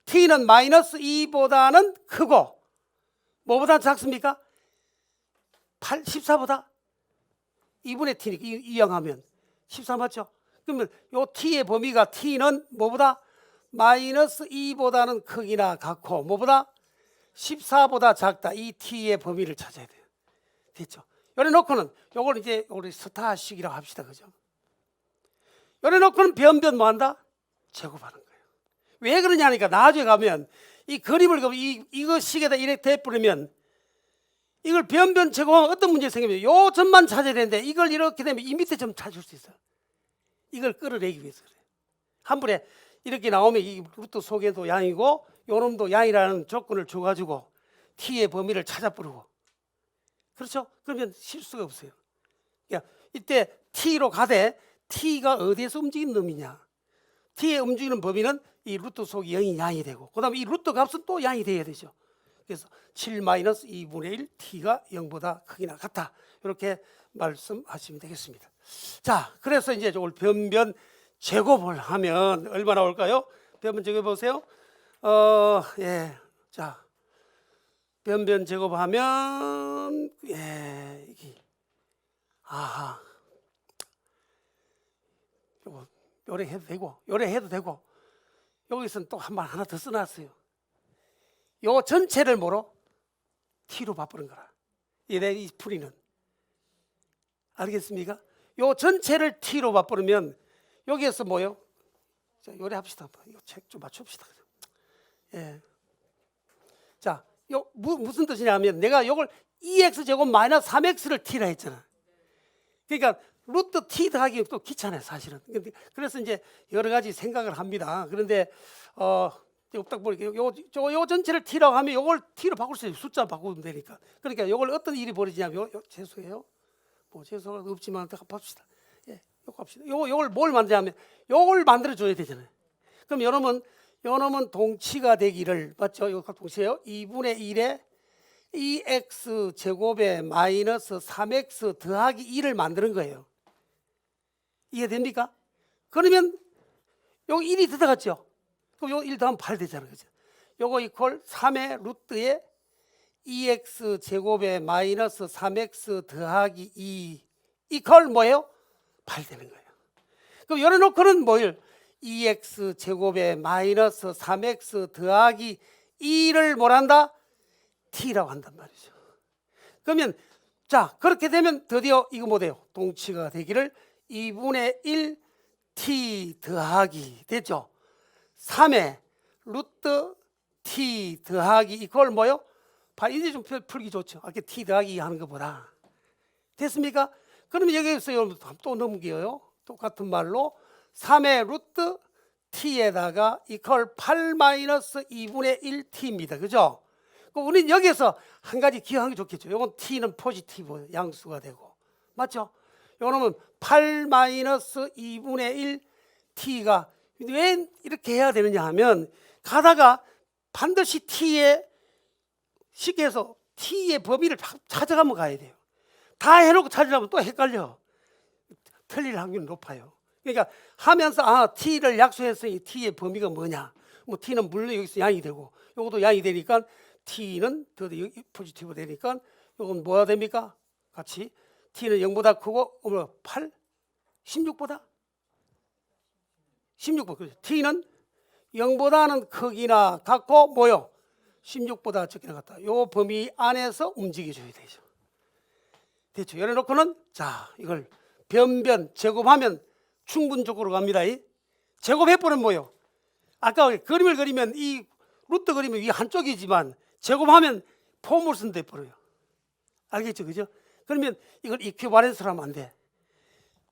t는 마이너스 2보다는 크고 뭐보다 작습니까? 14보다 2분의 t니까 이항하면 14 맞죠? 그러면 요 t의 범위가 t는 뭐보다 마이너스 2보다는 크기나 같고 뭐보다 14보다 작다. 이 t의 범위를 찾아야 돼요. 됐죠? 요래 놓고는 요걸 이제 우리 스타식이라고 합시다. 그죠? 요래 놓고는 변변 뭐 한다? 제곱하는 거예요. 왜 그러냐니까 나중에 가면 이 그림을 이거 식에다 이렇게 대뿌리면 이걸 변변 제곱하면 어떤 문제가 생기면 요 점만 찾아야 되는데 이걸 이렇게 되면 이 밑에 점 찾을 수 있어요. 이걸 끌어내기 위해서 그래요. 한 번에 이렇게 나오면 이 루트 속에도 양이고 요놈도 양이라는 조건을 줘가지고 t의 범위를 찾아 부르고 그렇죠? 그러면 실수가 없어요. 그러니까 이때 t로 가되 t가 어디에서 움직이는 놈이냐? t의 움직이는 범위는 이 루트 속이 0이 양이 되고 그 다음에 이 루트 값은 또 양이 돼야 되죠. 그래서 7 마이너스 2분의 1 t가 0보다 크기나 같다. 이렇게 말씀하시면 되겠습니다. 자, 그래서 이제 이걸 변변 제곱을 하면 얼마 나올까요? 변변 제곱해 보세요. 자, 변변 제곱하면 이게 요래 해도 되고 여기서는 또 한 말 하나 더 써놨어요. 요 전체를 뭐로? t로 바꾸는 거라. 이 풀이는 알겠습니까? 요 전체를 t로 바꾸면 여기에서 뭐요? 자, 요래 합시다. 이거 책 좀 맞춥시다. 예. 자, 무슨 뜻이냐면 내가 이걸 2x제곱 마이너스 3x를 t라 했잖아. 그러니까 루트 t 더하기 또 귀찮아요, 사실은. 그래서 이제 여러 가지 생각을 합니다. 그런데 딱 보니까 요 전체를 t라고 하면 요걸 t로 바꿀 수 있어요. 숫자 바꾸면 되니까. 그러니까 요걸 어떤 일이 벌어지냐면 죄송해요. 뭐 죄송은 없지만 봅시다. 예, 요거 합시다. 요걸 뭘 만드냐면 요걸 만들어 줘야 되잖아요. 그럼 요놈은 동치가 되기를, 맞죠? 이거 동치예요. 2분의 1에 2x 제곱에 마이너스 3x 더하기 2를 만드는 거예요. 이해됩니까? 그러면 요거 1이 들어갔죠? 그럼 요거 1 더하면 8 되잖아요. 그죠? 요거 이퀄 3의 루트에 2x 제곱에 마이너스 3x 더하기 2 이퀄 뭐예요? 8 되는 거예요. 그럼 열어놓고는 뭐예요? 2x 제곱에 마이너스 3x 더하기 2를 뭐란다? t라고 한단 말이죠. 그러면 자, 그렇게 되면 드디어 이거 뭐 돼요? 동치가 되기를 2분의 1 t 더하기 됐죠? 3의 루트 t 더하기 이걸 뭐요? 이제 좀 풀기 좋죠. 이렇게 t 더하기 하는 것보다. 됐습니까? 그러면 여기에서 또 넘겨요. 똑같은 말로 3의 루트 t에다가 이퀄 8 마이너스 2분의 1 t입니다. 그죠? 우리는 여기에서 한 가지 기억하는 게 좋겠죠. 이건 t는 포지티브 양수가 되고, 맞죠? 요놈은 8 마이너스 2분의 1 t가 왜 이렇게 해야 되느냐 하면 가다가 반드시 t의, 쉽게 해서 t의 범위를 찾아가면 가야 돼요. 다 해놓고 찾으려면 또 헷갈려. 틀릴 확률이 높아요. 그러니까 하면서 t를 약수했으니 t의 범위가 뭐냐, 뭐 t는 물론 여기서 양이 되고 요것도 양이 되니까 t는 더 포지티브 되니까 요건 뭐가 됩니까? 같이 t는 0보다 크고 8? 16보다? 16보다. t는 0보다는 크기나 같고 뭐요? 16보다 적기나 같다. 요 범위 안에서 움직여줘야 되죠. 됐죠? 열어놓고는 자, 이걸 변변 제곱하면 충분적으로 갑니다. 제곱해보면 뭐요? 아까 그림을 그리면 이 루트 그리면 이 한쪽이지만 제곱하면 포물선 돼버려요. 알겠죠? 그죠? 그러면 이걸 이퀴바렌스로 하면 안 돼.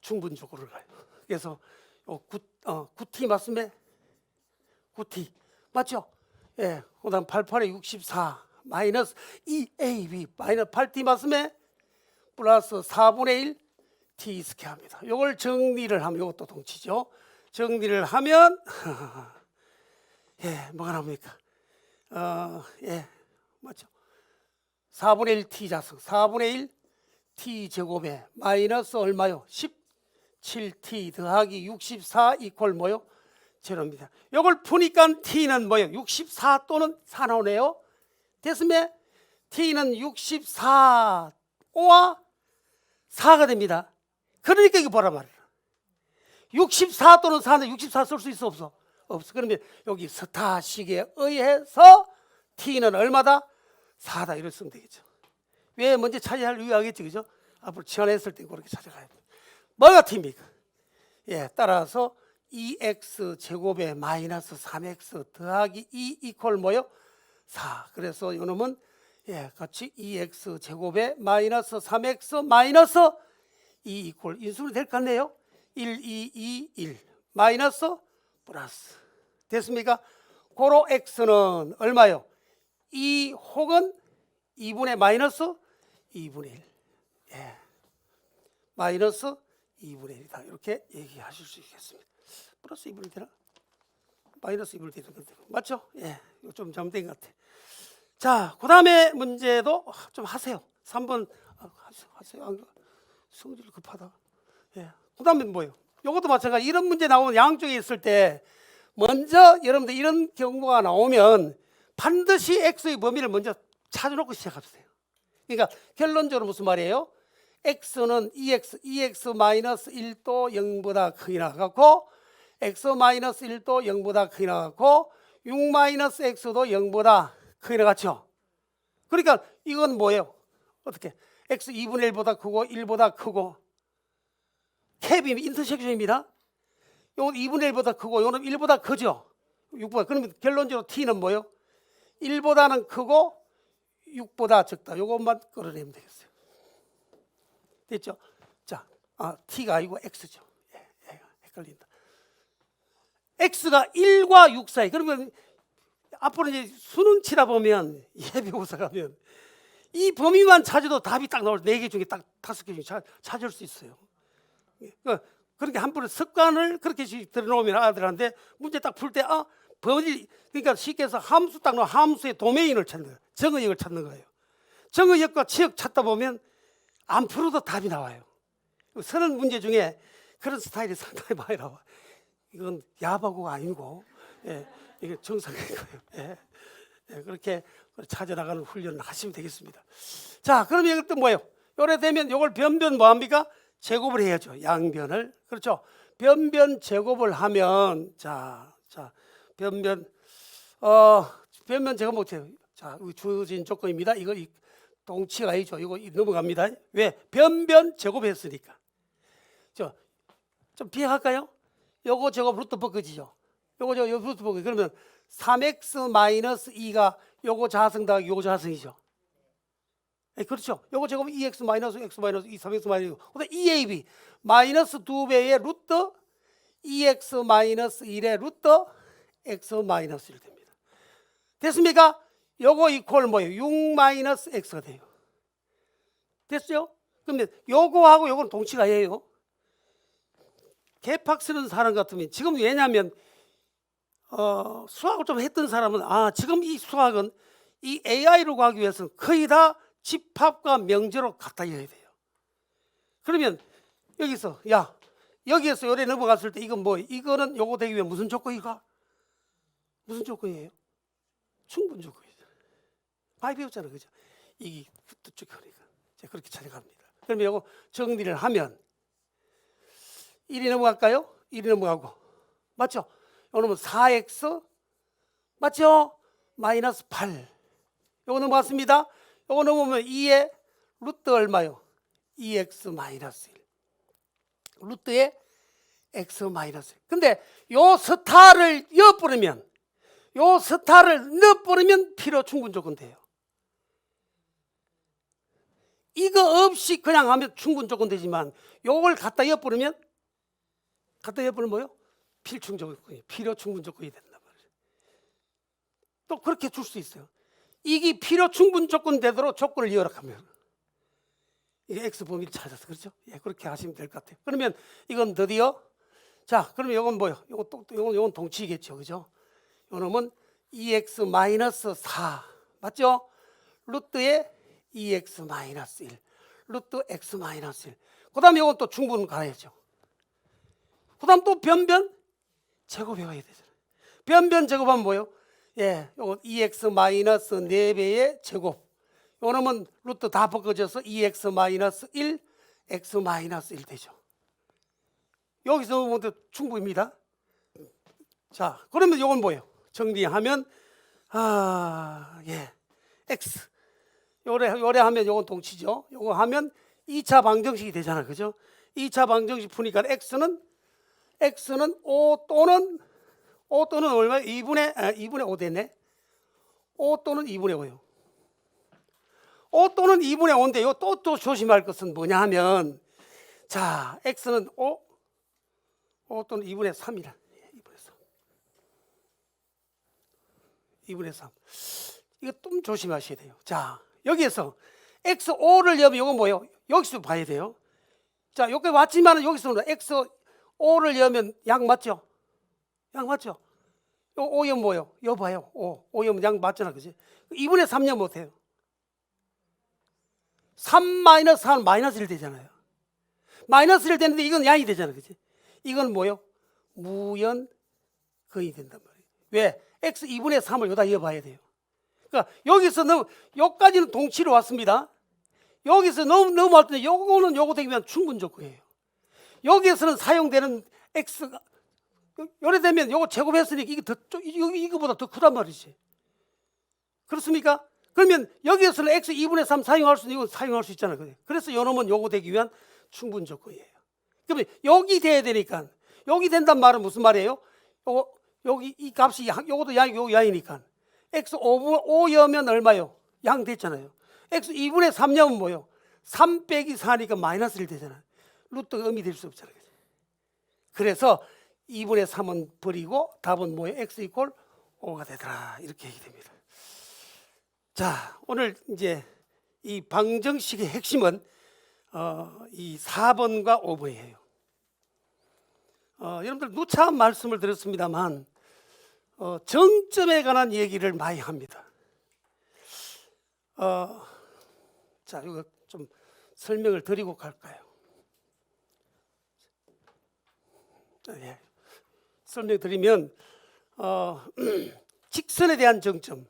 충분적으로 가요. 그래서 9t 맞습니까? 9t 맞죠? 예. 그 다음 88에 64 마이너스 2ab 마이너스 8t 맞습니까? 플러스 4분의 1 t 스퀘어 합니다. 이걸 정리를 하면 이것도 동치죠. 정리를 하면 예, 뭐가 나옵니까? 예, 맞죠? 4분의 1 t 자승 4분의 1 t 제곱에 마이너스 얼마요? 17t 더하기 64 이퀄 뭐요? 제로입니다. 이걸 푸니까 t는 뭐요? 64 또는 4 나오네요. 됐으면 t는 64와 4가 됩니다. 그러니까 이거 보란 말이야. 64 또는 4인데 64 쓸 수 있어 없어? 없어. 그러면 여기 스타식에 의해서 t는 얼마다? 4다 이렇게 쓰면 되겠죠. 왜 먼저 찾아야 할 이유 알겠죠? 그죠? 앞으로 치환했을 때 그렇게 찾아가야 돼요. 뭐가 t입니까? 예, 따라서 2x 제곱에 마이너스 3x 더하기 2 이퀄 뭐요? 4. 그래서 이놈은 예, 같이 2x 제곱에 마이너스 3x 마이너스 2 이퀄 인수분해 될 것 같네요. 1, 2, 2, 1 마이너스 플러스 됐습니까? 고로 x는 얼마요? 2 혹은 2분의 마이너스 2분의 1 예, 마이너스 2분의 1이다 이렇게 얘기하실 수 있겠습니다. 플러스 2분의 1 되나? 마이너스 2분의 1 되는 거 맞죠? 예, 이거 좀 잘못된 것 같아. 자, 그 다음에 문제도 좀 하세요. 3번 하세요. 성질 급하다. 예. 그 다음에 뭐예요? 이것도 마찬가지. 이런 문제 나오면 양쪽에 있을 때 먼저 여러분들 이런 경우가 나오면 반드시 x의 범위를 먼저 찾아놓고 시작하세요. 그러니까 결론적으로 무슨 말이에요? x는 2x 마이너스 1도 0보다 크게 나가고 x 마이너스 1도 0보다 크게 나가고 6 마이너스 x도 0보다 크게 나갔죠. 그러니까 이건 뭐예요? 어떻게? x 2분의 1보다 크고 1보다 크고 캡이 인터섹션입니다. 이건 2분의 1보다 크고 이거는 1보다 크죠. 6보다. 그러면 결론적으로 t는 뭐예요? 1보다는 크고 6보다 적다. 요것만 끌어내면 되겠어요. 됐죠? 자, t가 아니고 x죠. 헷갈린다. x가 1과 6 사이. 그러면 앞으로 이제 수능 치다 보면 예비고사 가면 이 범위만 찾아도 답이 딱 나올 4개 중에 딱 5개 중에 찾을 수 있어요. 그렇게 한 번에 습관을 그렇게 들어놓으면 아들한테 문제 딱 풀 때 범위, 그러니까 쉽게 해서 함수 딱 넣어 함수의 도메인을 찾는 거예요. 정의역을 찾는 거예요. 정의역과 치역 찾다 보면 안 풀어도 답이 나와요. 서는 문제 중에 그런 스타일이 상당히 많이 나와. 이건 야바고가 아니고 이게 정상인 거예요. 그렇게 찾아나가는 훈련을 하시면 되겠습니다. 자, 그럼 이것도 뭐예요? 요래 되면 요걸 변변 뭐합니까? 제곱을 해야죠. 양변을. 그렇죠? 변변 제곱을 하면 자 변변 변변 제곱 못해요. 자, 주어진 조건입니다. 이거 동치가 아니죠. 이거 넘어갑니다. 왜? 변변 제곱했으니까. 좀 비교할까요? 요거 제곱 루트 벗겨지죠. 요거 루트 벗겨. 그러면 3x-2가 요거 자승 더하기 요거 자승이죠. 그렇죠. 요거 제곱 2x 마이너스 x 마이너스 2, 3x 마이너스 2. 2ab 마이너스 2배의 루트 2x 마이너스 1의 루트 x 마이너스 1 됩니다. 됐습니까? 요거 이퀄 뭐예요? 6 마이너스 x가 돼요. 됐죠? 그러면 요거하고 요거는 동치가 아니에요. 개팍 쓰는 사람 같으면 지금 왜냐하면 수학을 좀 했던 사람은 지금 이 수학은 이 AI로 가기 위해서는 거의 다 집합과 명제로 갖다 해야 돼요. 그러면 여기서 여기에서 요래 넘어갔을 때 이건 뭐 이거는 요거 되기 위해 무슨 조건이가? 무슨 조건이에요? 충분 조건이죠. 많이 배웠잖아요, 그죠? 이게 쭉 하니까 그렇게 찾아갑니다. 그러면 요거 정리를 하면 1이 넘어갈까요? 1이 넘어가고 맞죠? 요거는 4x 맞죠? 마이너스 8 요거 넘어갔습니다. 요거 넘으면 2의 루트 얼마요? 2x 마이너스 1 루트에 x 마이너스 1 근데 요 스타를 넣어버리면 필요 충분 조건 돼요. 이거 없이 그냥 하면 충분 조건 되지만 요걸 갖다 엿버리면 뭐요? 필충 조건이 필요 충분 조건이 된단 말이에요. 또 그렇게 줄 수 있어요. 이게 필요 충분 조건 되도록 조건을 이어락하면 이게 x 범위를 찾아서 그렇죠? 그렇게 하시면 될 것 같아요. 그러면 이건 드디어 그러면 이건 뭐요? 이건 동치겠죠, 그죠? 이놈은 2x 마이너스 4 맞죠? 루트에 2x 마이너스 1 루트 x 마이너스 1 그다음에 이건 또 충분 가야죠. 그다음 또 변변 제곱해야 되잖아요. 변변 제곱하면 뭐예요? 요거 2x 마이너스 4배의 제곱. 요놈은 루트 다 바꿔져서 2x 마이너스 1 x 마이너스 1 되죠. 여기서 보면 충분입니다. 자, 그러면 요건 뭐예요? 정리하면 x 요래 하면 요건 동치죠. 요거 하면 2차 방정식이 되잖아, 그죠? 2차 방정식 푸니까 x는 5 또는 얼마? 2분의 5 되네. 5 또는 2분의 5요. 5 또는 2분의 5인데 요 또 조심할 것은 뭐냐 하면 x는 5 또는 2분의 3이라. 2분의 3. 이거 좀 조심하셔야 돼요. 여기에서 x5를 넣으면 이건 뭐예요? 여기서 봐야 돼요. 여기 왔지만 여기서는 x5를 넣으면 양 맞죠? 양 맞죠? 요 5면 뭐예요? 요 봐요. 5면 양 맞잖아, 그지? 2분의 3 넣으면 못해요. 3 마이너스 4는 마이너스 1 되잖아요. 마이너스 1 되는데 이건 양이 되잖아, 그지? 이건 뭐예요? 무연거인이 된단 말이에요. 왜? x 2분의 3을 여기다 이어봐야 돼요. 그러니까 여기서 여기까지는 동치로 왔습니다. 여기서 넘어왔을 때 요거는 요거 되면 충분 조건이에요. 여기에서는 사용되는 x가 요래 되면 요거 제곱했으니까 이거보다 더 크단 말이지. 그렇습니까? 그러면 여기에서는 x 2분의 3 사용할 수 있는 이건 사용할 수 있잖아요. 그래서 요놈은 요거 되기 위한 충분 조건이에요. 그러면 여기 돼야 되니까 여기 된단 말은 무슨 말이에요? 여기 이 값이 요것도 요 양이니까 x 5여면 얼마요? 양 됐잖아요. x 2분의 3냐면 뭐요? 3 빼기 4니까 마이너스 1 되잖아요. 루트가 음이 될 수 없잖아요. 그래서 2분의 3은 버리고 답은 뭐예요? x 이퀄 5가 되더라. 이렇게 얘기됩니다. 자, 오늘 이제 이 방정식의 핵심은 이 4번과 5번이에요. 여러분들 누차 말씀을 드렸습니다만 정점에 관한 얘기를 많이 합니다. 자, 이거 좀 설명을 드리고 갈까요? 네. 설명드리면 직선에 대한 정점,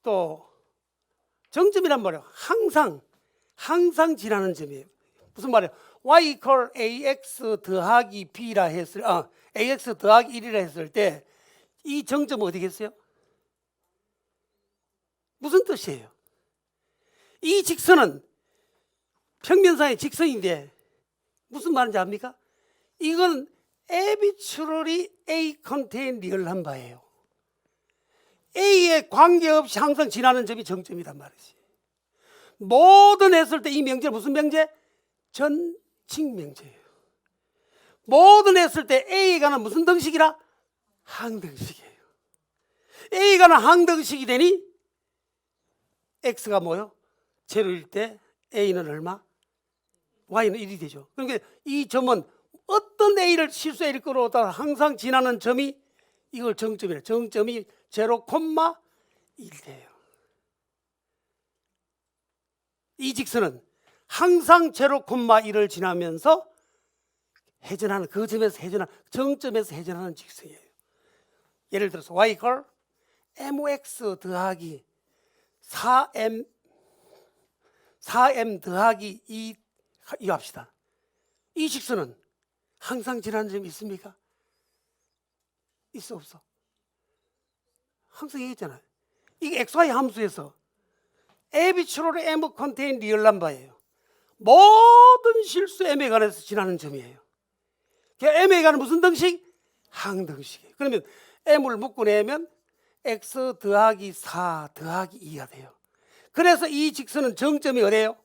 또 정점이란 말이에요. 항상 지나는 점이에요. 무슨 말이에요? y equal ax 더하기 b라 했을 ax 더하기 1이라 했을 때 이 정점은 어디겠어요? 무슨 뜻이에요? 이 직선은 평면상의 직선인데 무슨 말인지 압니까? 이건 arbitrary A contain real number예요. A에 관계없이 항상 지나는 점이 정점이란 말이지. 모든 했을 때 이 명제는 무슨 명제? 전칙 명제예요. 모든 했을 때 A에 관한 무슨 등식이라? 항등식이에요. A에 관한 항등식이 되니 X가 뭐요? 제로일 때 A는 얼마? Y는 1이 되죠. 그러니까 이 점은 어떤 A를 실수 A를 끌어오다가 항상 지나는 점이 이걸 정점이래요. 정점이 0,1이에요. 이 직선은 항상 0,1을 지나면서 회전하는, 그 점에서 회전하는, 정점에서 회전하는 직선이에요. 예를 들어서 y equal mx 더하기 4m 더하기 2 이거 합시다. 이 직선은 항상 지나는 점이 있습니까? 있어 없어? 항상 얘기했잖아요. 이게 xy 함수에서 arbitrary m contain real number예요. 모든 실수 m에 관해서 지나는 점이에요. m에 관한 무슨 등식? 항등식이에요. 그러면 m을 묶어내면 x 더하기 4 더하기 2가 돼요. 그래서 이 직선은 정점이 어디예요?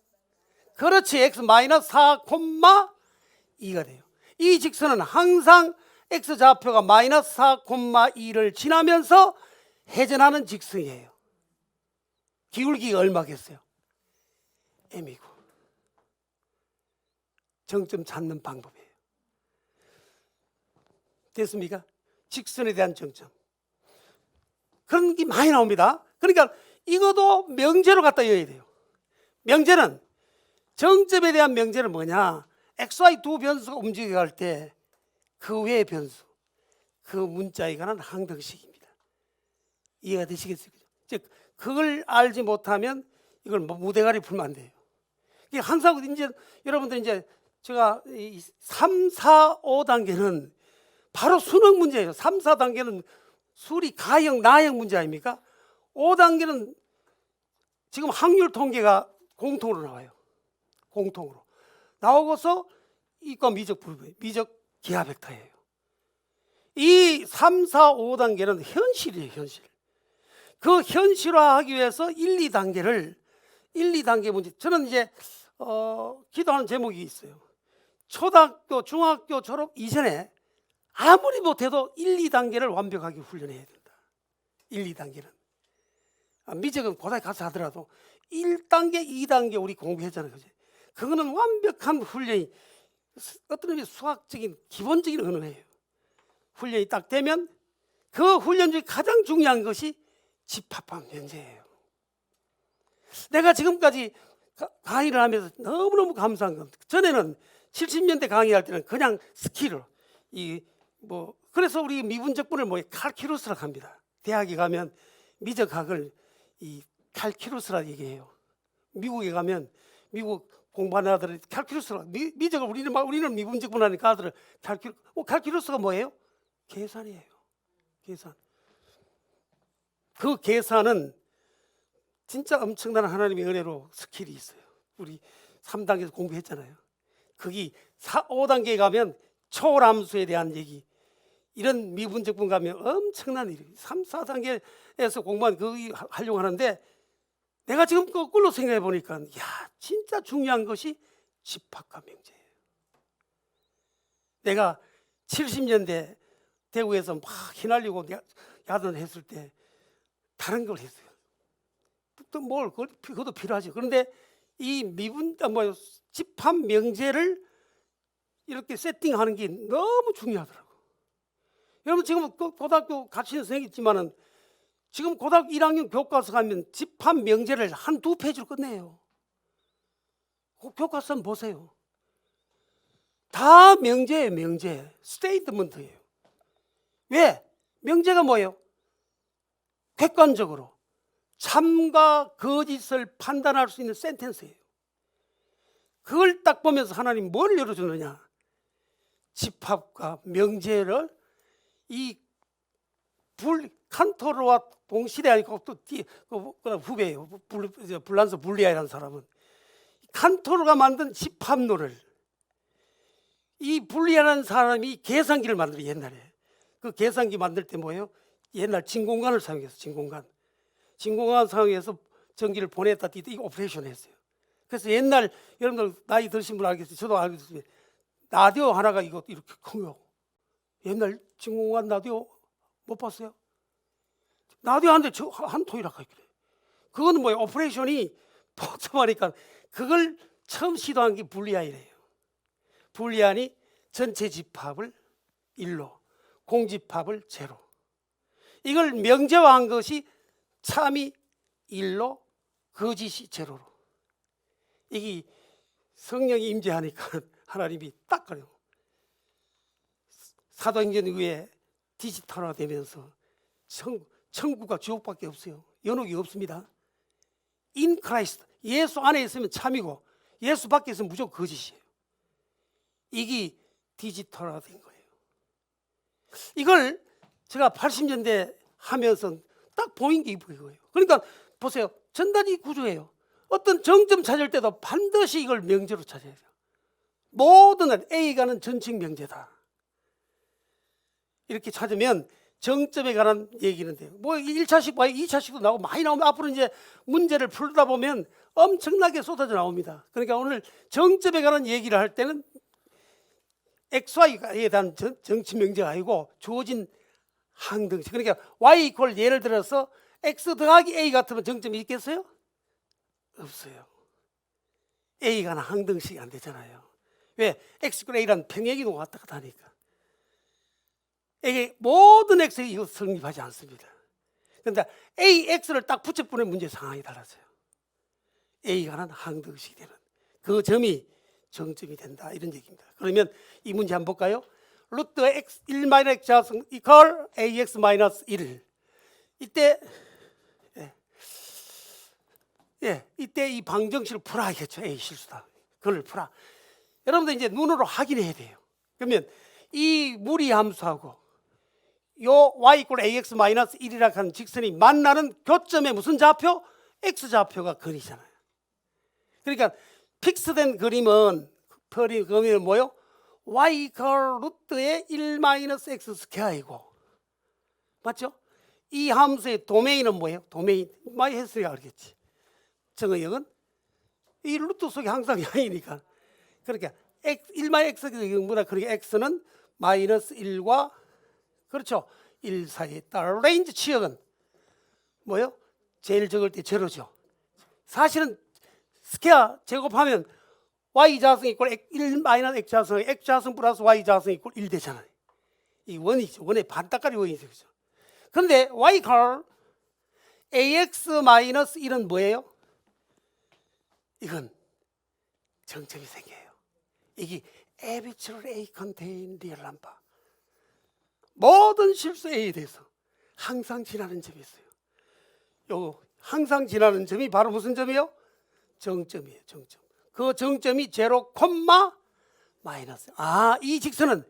그렇지, x 마이너스 4, 2가 돼요. 이 직선은 항상 x 좌표가 마이너스 4, 2를 지나면서 회전하는 직선이에요. 기울기가 얼마겠어요? m이고. 정점 찾는 방법이에요. 됐습니까? 직선에 대한 정점. 그런 게 많이 나옵니다. 그러니까 이것도 명제로 갖다 이어야 돼요. 명제는, 정점에 대한 명제는 뭐냐? xy 두 변수가 움직여갈 때 그 외의 변수, 그 문자에 관한 항등식입니다. 이해가 되시겠어요? 즉 그걸 알지 못하면 이걸 무대가리 풀면 안 돼요. 이게 항상 이제 여러분들 이제 제가 3, 4, 5단계는 바로 수능 문제예요. 3, 4단계는 수리 가형, 나형 문제 아닙니까? 5단계는 지금 확률 통계가 공통으로 나와요. 공통으로 나오고서 이과 미적 불분, 미적 기하 벡터예요. 이 3, 4, 5단계는 현실이에요. 현실. 그 현실화하기 위해서 1, 2단계 문제. 저는 이제 기도하는 제목이 있어요. 초등학교, 중학교 졸업 이전에 아무리 못해도 1, 2단계를 완벽하게 훈련해야 된다. 1, 2단계는. 미적은 고등학교 가서 하더라도 1단계, 2단계 우리 공부했잖아요. 그지? 그거는 완벽한 훈련이, 어떤 의미 수학적인 기본적인 언어예요. 훈련이 딱 되면 그 훈련 중에 가장 중요한 것이 집합한 면제예요. 내가 지금까지 강의를 하면서 너무너무 감사한 건, 전에는 70년대 강의할 때는 그냥 스킬로 그래서 우리 미분적분을 칼큘러스라고 합니다. 대학에 가면 미적학을 이 칼큘러스라고 얘기해요. 미국에 가면 미국 공부하는 아들은 칼큘러스라고, 미적을 우리는 미분적분 하니까 아들은 칼큘러스가 뭐예요? 계산이에요. 계산. 그 계산은 진짜 엄청난 하나님의 은혜로 스킬이 있어요. 우리 3단계에서 공부했잖아요. 거기 5단계에 가면 초월함수에 대한 얘기, 이런 미분적분 가면 엄청난 일이에요. 3, 4단계에서 공부한 거기 하려고 하는데 내가 지금 거꾸로 생각해 보니까 야, 진짜 중요한 것이 집합과 명제예요. 내가 70년대 대구에서 막 휘날리고 야단했을 때 다른 걸 했어요. 또 뭘 그것도 필요하죠. 그런데 이 집합 명제를 이렇게 세팅하는 게 너무 중요하더라고. 여러분 지금 고등학교 가르치는 선생님이지만은 지금 고등학교 1학년 교과서 가면 집합 명제를 한 2페이지로 끝내요. 그 교과서 한번 보세요. 다 명제예요. 명제. 스테이트먼트예요. 왜? 명제가 뭐예요? 객관적으로 참과 거짓을 판단할 수 있는 센텐스예요. 그걸 딱 보면서 하나님 뭘 열어주느냐? 집합과 명제를 이 칸토르와 동시대 아니고 또 후배예요. 불란서 불리아라는 사람은 칸토르가 만든 집합론을 이 불리아라는 사람이 계산기를 만들어. 옛날에 그 계산기 만들 때 뭐예요? 옛날 진공관을 사용해서 진공관 사용해서 전기를 보냈다 띄다 이 오퍼레이션 했어요. 그래서 옛날 여러분들 나이 드신 분 알겠어요. 저도 알겠어요. 라디오 하나가 이거 이렇게 커요. 옛날 진공관 라디오 못 봤어요? 라디오 한 대 한 통이라 그래. 그거는 뭐예요? 오퍼레이션이 복잡하니까 그걸 처음 시도한 게 불리아이래요. 불리안이 전체 집합을 1로, 공집합을 제로. 이걸 명제화한 것이 참이 1로, 거짓이 제로로. 이게 성령이 임재하니까 하나님이 딱 그래요. 사도행전 이후에 디지털화되면서 천국과 지옥밖에 없어요. 연옥이 없습니다. In Christ, 예수 안에 있으면 참이고 예수 밖에 있으면 무조건 거짓이에요. 이게 디지털화된 거예요. 이걸 제가 80년대 하면서 딱 보인 게 이거예요. 그러니까 보세요. 전단지 구조예요. 어떤 정점 찾을 때도 반드시 이걸 명제로 찾아야 돼요. 모든 A가는 전칙 명제다. 이렇게 찾으면 정점에 관한 얘기는 돼요. 뭐 1차식, 2차식도 나오고 많이 나오면 앞으로 이제 문제를 풀다 보면 엄청나게 쏟아져 나옵니다. 그러니까 오늘 정점에 관한 얘기를 할 때는 XY에 대한 정치 명제가 아니고 주어진 항등식. 그러니까 Y 이퀄 예를 들어서 X 더하기 A 같으면 정점이 있겠어요? 없어요. A가 항등식이 안 되잖아요. 왜? X 이퀄 A란 평행이동 왔다 갔다 하니까. 이게 모든 X에 이거 성립하지 않습니다. 그런데 AX를 딱 붙여보는 문제 상황이 달라져요. A가 항등식이 되는 그 점이 정점이 된다 이런 얘기입니다. 그러면 이 문제 한번 볼까요? 루트 x 1-x 자승 이퀄 ax-1 이때 이때 이 방정식을 풀어야겠죠. A 실수다. 그걸 풀어. 여러분들 이제 눈으로 확인해야 돼요. 그러면 이 무리 함수하고 요 y 이퀄 ax-1이라고 하는 직선이 만나는 교점에 무슨 좌표? x좌표가 근이잖아요. 그러니까 픽스된 그림은 그림은 뭐요? y 이퀄 루트의 1-x 스퀘어이고 맞죠? 이 함수의 도메인은 뭐예요? 도메인 많이 했으니까 알겠지. 정의역은 이 루트 속에 항상 양이니까 그러니까 1-x보다 그러니까 x는 -1과 그렇죠 1 사이에 있다. 레인지 치역은 뭐예요? 제일 적을 때 제로죠. 사실은 스퀘어 제곱하면 y 자승 이퀄 1-x 자승 x 자승 플러스 y 자승 이퀄 1 되잖아요. 이 원이죠. 원의 반따까리 원이죠. 그렇죠? 그런데 y 이퀄 ax-1은 뭐예요? 이건 정점이 생겨요. 이게 arbitrary A contain real number. 모든 실수 A에 대해서 항상 지나는 점이 있어요. 요 항상 지나는 점이 바로 무슨 점이요? 정점이에요. 정점. 그 정점이 제로 콤마 마이너스. 이 직선은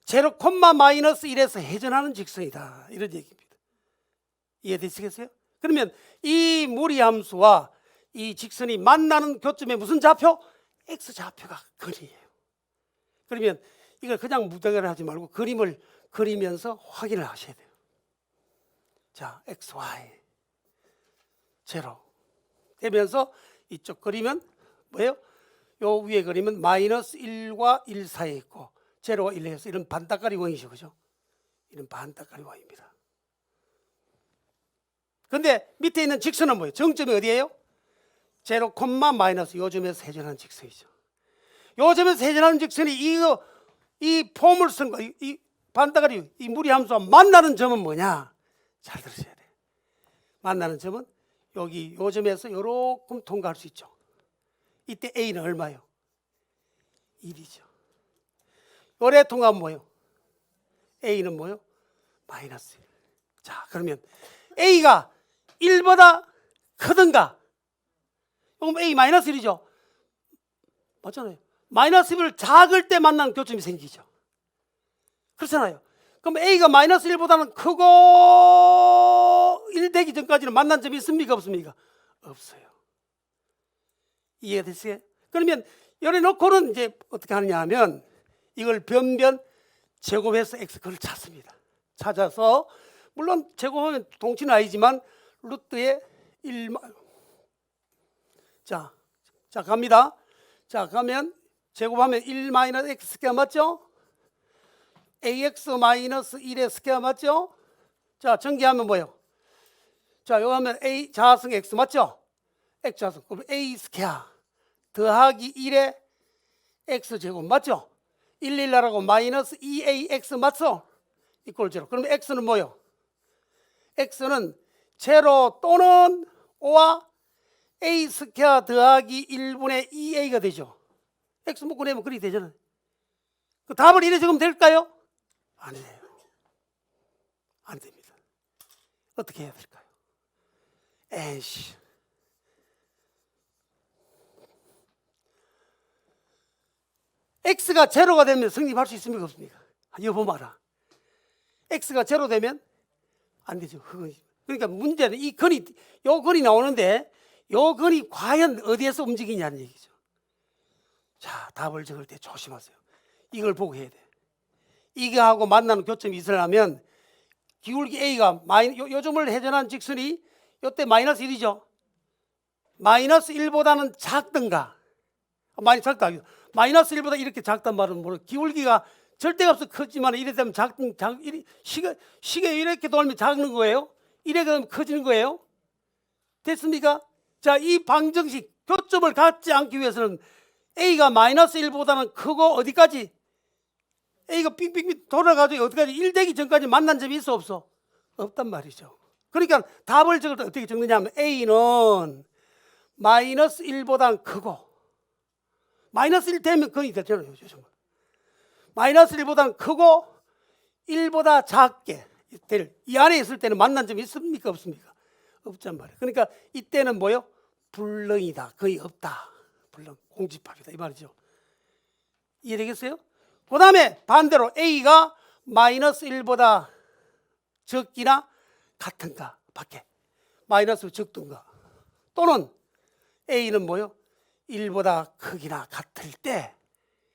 제로 콤마 마이너스 1에서 회전하는 직선이다. 이런 얘기입니다. 이해되시겠어요? 그러면 이 무리함수와 이 직선이 만나는 교점에 무슨 좌표? X좌표가 근이에요. 그러면 이걸 그냥 무대결 하지 말고 그림을 그리면서 확인을 하셔야 돼요. 자, XY 제로 되면서 이쪽 그리면 뭐예요? 요 위에 그리면 마이너스 1과 1 사이에 있고 제로와 1에 해서 이런 반따까리 원이죠. 그죠? 이런 반따까리 원입니다. 근데 밑에 있는 직선은 뭐예요? 정점이 어디예요? 제로 콤마 마이너스 요점에서 회전하는 직선이죠. 요점에서 회전하는 직선이 이 포물선과 이 반따까리 이 무리함수와 만나는 점은 뭐냐? 잘 들으셔야 돼요. 만나는 점은 여기 요점에서 요렇게 통과할 수 있죠. 이때 A는 얼마예요? 1이죠. 요래 통과하면 뭐예요? A는 뭐예요? 마이너스 1. 자, 그러면 A가 1보다 크든가? 그럼 A 마이너스 1이죠. 맞잖아요. 마이너스 1을 작을 때 만나는 교점이 생기죠. 그렇잖아요. 그럼 A가 마이너스 1보다는 크고 1 되기 전까지는 만난 점이 있습니까? 없습니까? 없어요. 이해가 됐어요? 그러면 열에 놓고는 이제 어떻게 하느냐 하면 이걸 변변 제곱해서 x 그걸 찾습니다. 찾아서 물론 제곱하면 동치는 아니지만 루트에 1 자 갑니다. 자 가면 제곱하면 1 마이너스 x 스퀘어 맞죠? ax 마이너스 1의 스퀘어 맞죠? 자 전개하면 뭐예요? 자 여기 하면 a 자승 x 맞죠? x 자승 그럼 a 스퀘어 더하기 1의 x 제곱 맞죠? 1 나라고 마이너스 2ax 맞죠? 이꼴 제로. 그럼 x는 뭐예요? x는 제로 또는 5와 a 스퀘어 더하기 1분의 2a가 되죠. x 묶어내면 그리 되잖아요. 그 답을 이래 적으면 될까요? 아니에요. 안 됩니다. 어떻게 해야 될까요? 에이씨. x가 제로가 되면 성립할 수 있습니까? 없습니까? 여보마라. x가 제로 되면 안 되죠. 그러니까 문제는 이 근이, 요 근이 나오는데 요 근이 과연 어디에서 움직이냐는 얘기죠. 자, 답을 적을 때 조심하세요. 이걸 보고 해야 돼. 이거하고 만나는 교점이 있으려면 기울기 A가 요점을 회전한 직선이 요때 마이너스 1이죠. 마이너스 1보다는 작든가 마이너스 1보다 이렇게 작단 말은 뭐로 기울기가 절대값은 크지만 이래 되면 시계 이렇게 돌면 작는 거예요. 이래 되면 커지는 거예요. 됐습니까? 자, 이 방정식 교점을 갖지 않기 위해서는 A가 마이너스 1보다는 크고 어디까지? A가 빙빙 돌아가지고 어디까지? 1 되기 전까지 만난 점이 있어 없어? 없단 말이죠. 그러니까 답을 적을 때 어떻게 적느냐 하면 A는 마이너스 1보다는 크고 마이너스 1 되면 근이 되잖아요. 마이너스 1보다는 크고 1보다 작게 이 안에 있을 때는 만난 점이 있습니까? 없습니까? 없단 말이에요. 그러니까 이때는 뭐요? 불능이다. 거의 없다. 불능, 공집합이다. 이 말이죠. 이해되겠어요? 그 다음에 반대로 A가 마이너스 1보다 적기나 같은가 밖에 마이너스 적든가 또는 A는 뭐요? 1보다 크기나 같을 때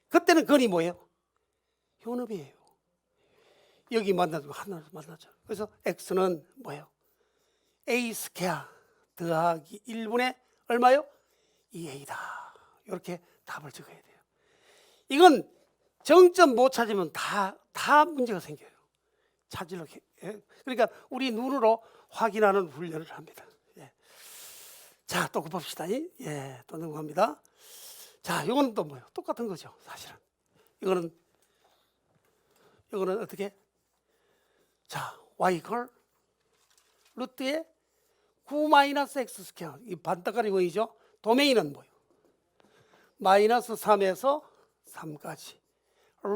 그때는 근이 뭐예요? 현업이에요. 여기 만나면 하나 만나죠. 그래서 X는 뭐예요? A 스퀘어 더하기 1분의 얼마요? 2A다. 이렇게 답을 적어야 돼요. 이건 정점 못 찾으면 다 문제가 생겨요. 찾으려고 그러니까 우리 눈으로 확인하는 훈련을 합니다. 예. 자, 또 봅시다. 예, 또 넘어갑니다. 자, 이거는 또 뭐예요? 똑같은 거죠, 사실은. 이거는 어떻게? 자, y 걸 루트에 9 마이너스 x 스퀘어 이 반따까리 원이죠. 도메인은 뭐예요? 마이너스 3에서 3까지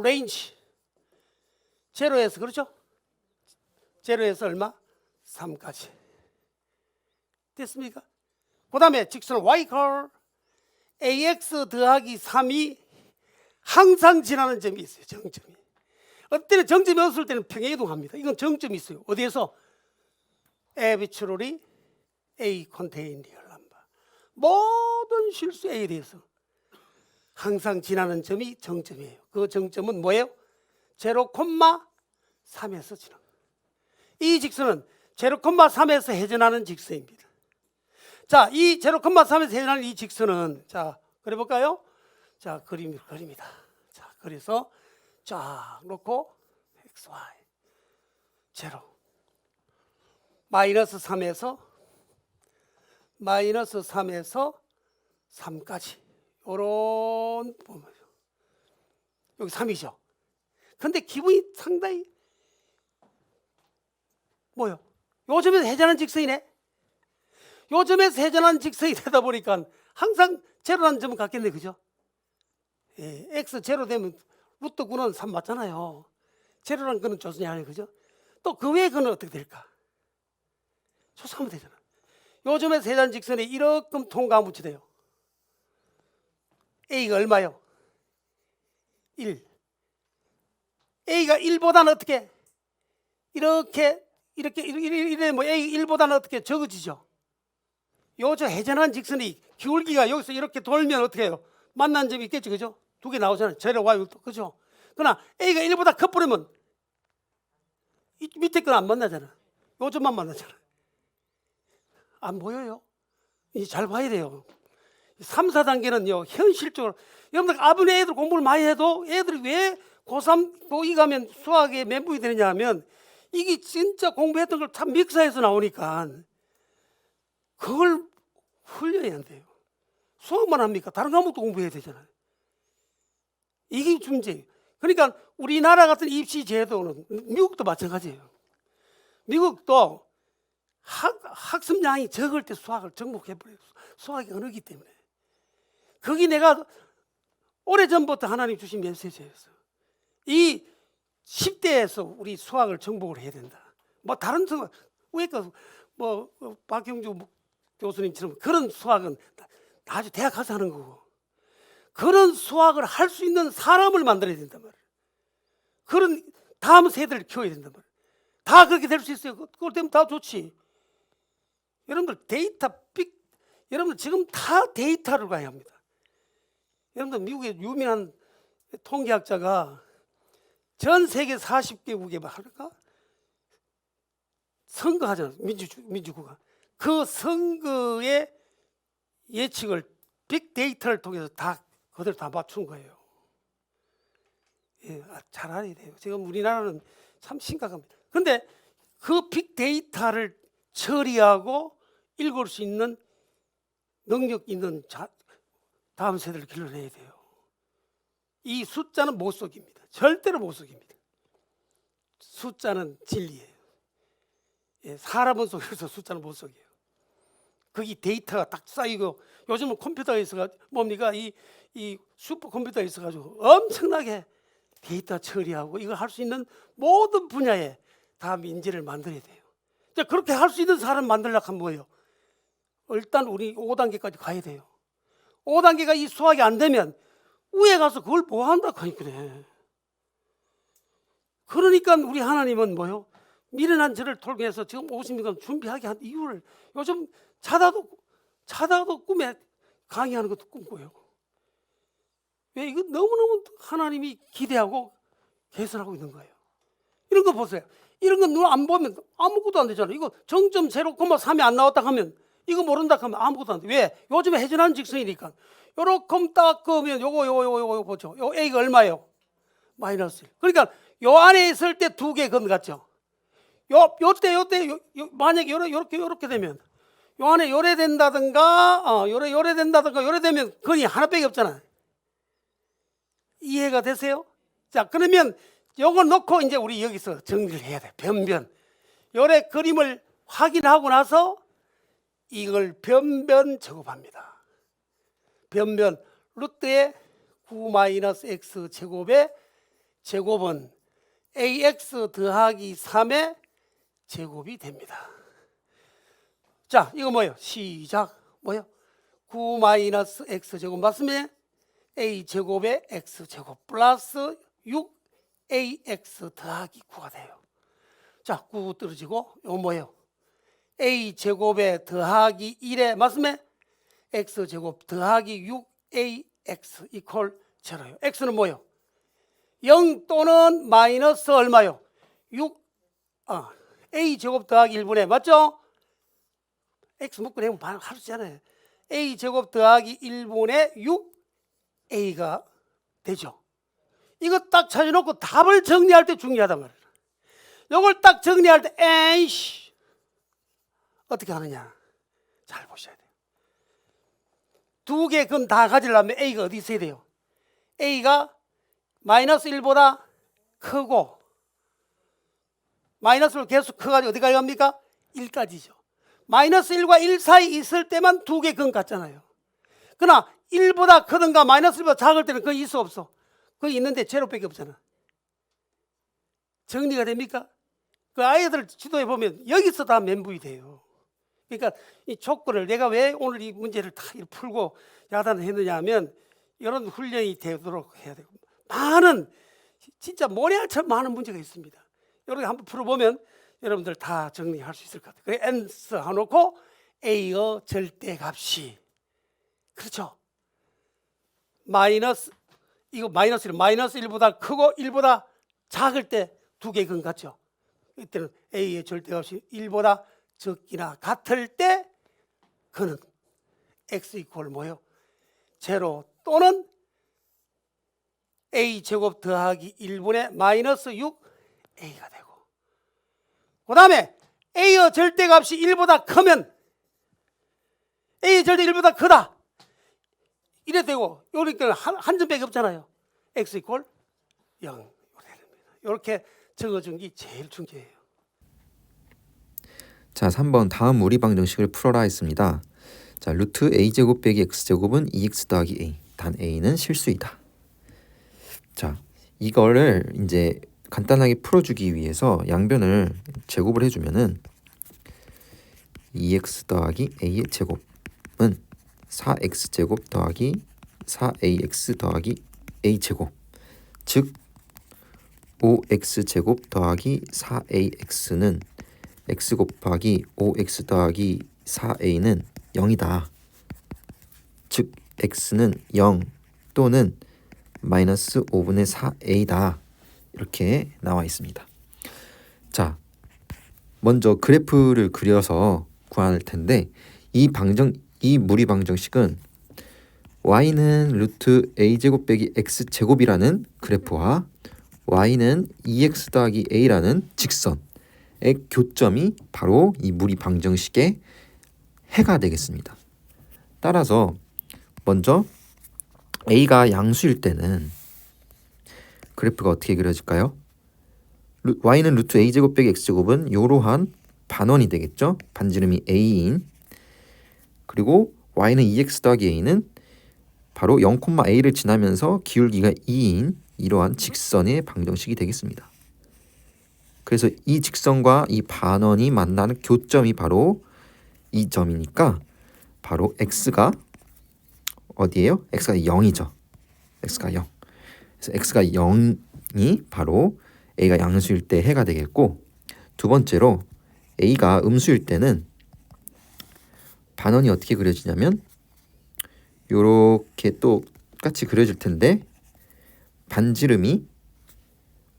레인지 제로에서 그렇죠? 제로에서 얼마? 3까지 됐습니까? 그 다음에 직선 y 걸 ax 더하기 3이 항상 지나는 점이 있어요. 정점이. 어때는 정점이 없을 때는 평행이동합니다. 이건 정점이 있어요. 어디에서? 에비츄럴이 A 컨테인 리얼 넘버. 모든 실수 A에 대해서 항상 지나는 점이 정점이에요. 그 정점은 뭐예요? 0, 3에서 지나가. 이 직선은 0,3에서 회전하는 직선입니다. 자, 이 0,3에서 회전하는 이 직선은, 자, 그려볼까요? 자, 그립니다. 자, 그래서 쫙 놓고 XY 제로 마이너스 3에서 3까지 요런 보면 여기 3이죠. 근데 기분이 상당히 뭐요? 요점에서 회전하는 직선이네. 요점에서 회전하는 직선이 되다 보니까 항상 제로라는 점은 같겠네, 그죠? 예, x 제로 되면 루트 9는 3 맞잖아요. 제로라는 거는 조선이 아니에요, 그죠? 또 그 외의 거는 어떻게 될까? 조사하면 되잖아. 요점에서 회전하는 직선에 이렇게 통과 무치돼요. a가 얼마요? 1. a가 1보다는 어떻게? 이렇게 뭐 a 1보다는 어떻게 적어지죠? 요저 회전하는 직선이 기울기가 여기서 이렇게 돌면 어떻게 해요? 만난 점이 있겠죠, 그죠? 두 개 나오잖아요. 제로 y 그죠? 그러나 a가 1보다 커버리면 이 밑에 건 안 만나잖아. 요점만 만나잖아. 안 보여요? 이제 잘 봐야 돼요. 3, 4단계는요 현실적으로 여러분들 아버지 애들 공부를 많이 해도 애들이 왜 고3, 고2 가면 수학에 멘붕이 되느냐 하면 이게 진짜 공부했던 걸 참 믹서해서 나오니까 그걸 훈련이 안 돼요. 수학만 합니까? 다른 과목도 공부해야 되잖아요. 이게 문제예요. 그러니까 우리나라 같은 입시 제도는 미국도 마찬가지예요. 미국도 학습량이 적을 때 수학을 정복해버려요. 수학이 언어기 때문에. 거기 내가 오래전부터 하나님 주신 메시지였어요. 이 10대에서 우리 수학을 정복을 해야 된다. 뭐 다른 수학, 왜까 뭐 박형주 교수님처럼 그런 수학은 아주 대학 가서 하는 거고, 그런 수학을 할 수 있는 사람을 만들어야 된단 말이에요. 그런 다음 세대를 키워야 된단 말이에요. 다 그렇게 될 수 있어요. 그걸 되면 다 좋지. 여러분들 여러분들 지금 다 데이터를 가야 합니다. 여러분들 미국의 유명한 통계학자가 전 세계 40개국에 할까? 선거하잖아요. 민주국가. 그 선거의 예측을 빅데이터를 통해서 다 그대로 다 맞춘 거예요. 예, 잘 알아야 돼요. 지금 우리나라는 참 심각합니다. 그런데 그 빅데이터를 처리하고 읽을 수 있는 능력 있는 다음 세대를 길러내야 돼요. 이 숫자는 못 속입니다. 절대로 못 속입니다. 숫자는 진리예요. 예, 사람은 속여서 숫자는 못 속여요. 거기 데이터가 딱 쌓이고, 요즘은 컴퓨터가 있어가 뭡니까? 이 슈퍼컴퓨터가 있어가지고 엄청나게 데이터 처리하고 이걸 할 수 있는 모든 분야에 다 민지를 만들어야 돼요. 그렇게 할 수 있는 사람 만들려고 하면 뭐예요? 일단 우리 5단계까지 가야 돼요. 5단계가 이 수학이 안 되면 위에 가서 그걸 뭐 한다고 하니까 그래. 그러니까 우리 하나님은 뭐요? 미련한 저를 통해서 지금 50년 준비하게 한 이유를, 요즘 자다도 꿈에 강의하는 것도 꿈꿔요. 왜? 이거 너무너무 하나님이 기대하고 개선하고 있는 거예요. 이런 거 보세요. 이런 건 눈 안 보면 아무것도 안 되잖아요. 이거 정점 0,3이 안 나왔다 하면, 이거 모른다 하면 아무것도 안 돼. 왜? 요즘에 회전하는 직선이니까. 요렇게 딱 그으면 요거 보죠. 요 A가 얼마예요? 마이너스 1. 그러니까 요 안에 있을 때 두 개 건같죠. 요때 만약에 요렇게 되면 요 안에 요래 된다든가 요래 되면 건이 하나밖에 없잖아요. 이해가 되세요? 자, 그러면 요거 놓고 이제 우리 여기서 정리를 해야 돼. 변변. 요래 그림을 확인하고 나서 이걸 변변 작업합니다. 변변 루트에 9-x 제곱의 제곱은 ax 더하기 3의 제곱이 됩니다. 자, 이거 뭐예요? 시작. 뭐예요? 9-x 제곱 맞으면 a 제곱의 x 제곱 플러스 6ax 더하기 9가 돼요. 자, 9 떨어지고 이거 뭐예요? a 제곱에 더하기 1에 맞으면 x 제곱 더하기 6ax 이퀄 제로예요. x는 뭐예요? 0 또는 마이너스 얼마요? 6 a제곱 더하기 1분의 맞죠? x 묶고 내면 할 수 있잖아요. a제곱 더하기 1분의 6a가 되죠. 이거 딱 찾아놓고 답을 정리할 때 중요하단 말이에요. 이걸 딱 정리할 때 에이씨 어떻게 하느냐 잘 보셔야 돼요. 두 개 근 다 가지려면 a가 어디 있어야 돼요? a가 마이너스 1보다 크고 마이너스로 계속 커가지고 어디까지 갑니까? 1까지죠. 마이너스 1과 1 사이 있을 때만 두 개 근 같잖아요. 그러나 1보다 크든가 마이너스 1보다 작을 때는 그거 있어 없어? 그거 있는데 제로밖에 없잖아. 정리가 됩니까? 그 아이들 지도에 보면 여기서 다 멘붕이 돼요. 그러니까 이 조건을 내가 왜 오늘 이 문제를 다 풀고 야단을 했느냐 하면 이런 훈련이 되도록 해야 되고 많은 진짜 모래알처럼 많은 문제가 있습니다. 이렇게 한번 풀어보면 여러분들 다 정리할 수 있을 것 같아요. 그래 n스 해놓고 a의 절대값이 그렇죠. 마이너스 이거 마이너스 1보다 크고 1보다 작을 때 두 개 근 같죠. 이때는 a의 절대값이 1보다 적기나 같을 때 그는 x 이퀄 뭐예요? 제로 또는 a제곱 더하기 1분의 마이너스 6a가 되고 그 다음에 a의 절대값이 1보다 크면 a의 절대 1보다 크다 이래 되고 여기는 한 점밖에 없잖아요. x 이퀄 0 이렇게 적어준 게 제일 중요해요. 자, 3번 다음 무리 방정식을 풀어라 했습니다. 자, 루트 a제곱 빼기 x제곱은 2x 더하기 a. 단 a는 실수이다. 자, 이거를 이제 간단하게 풀어주기 위해서 양변을 제곱을 해주면은 2x 더하기 a의 제곱은 4x제곱 더하기 4ax 더하기 a제곱, 즉 5x제곱 더하기 4ax는 x 곱하기 5x 더하기 4a는 0이다. 즉 x는 0 또는 마이너스 5분의 4a다. 이렇게 나와 있습니다. 자, 먼저 그래프를 그려서 구할 텐데 이 무리 방정식은 y는 루트 a제곱 빼기 x제곱이라는 그래프와 y는 2x 더하기 a라는 직선의 교점이 바로 이 무리 방정식의 해가 되겠습니다. 따라서 먼저 a가 양수일 때는 그래프가 어떻게 그려질까요? y는 루트 a제곱 빼기 x제곱은 이러한 반원이 되겠죠. 반지름이 a인, 그리고 y는 2x 더하기 a는 바로 0,a를 지나면서 기울기가 2인 이러한 직선의 방정식이 되겠습니다. 그래서 이 직선과 이 반원이 만나는 교점이 바로 이 점이니까 바로 x가 어디예요? x가 0이죠. x가 0. 그래서 x가 0이 바로 a가 양수일 때 해가 되겠고, 두 번째로 a가 음수일 때는 반원이 어떻게 그려지냐면 요렇게 똑같이 그려질 텐데 반지름이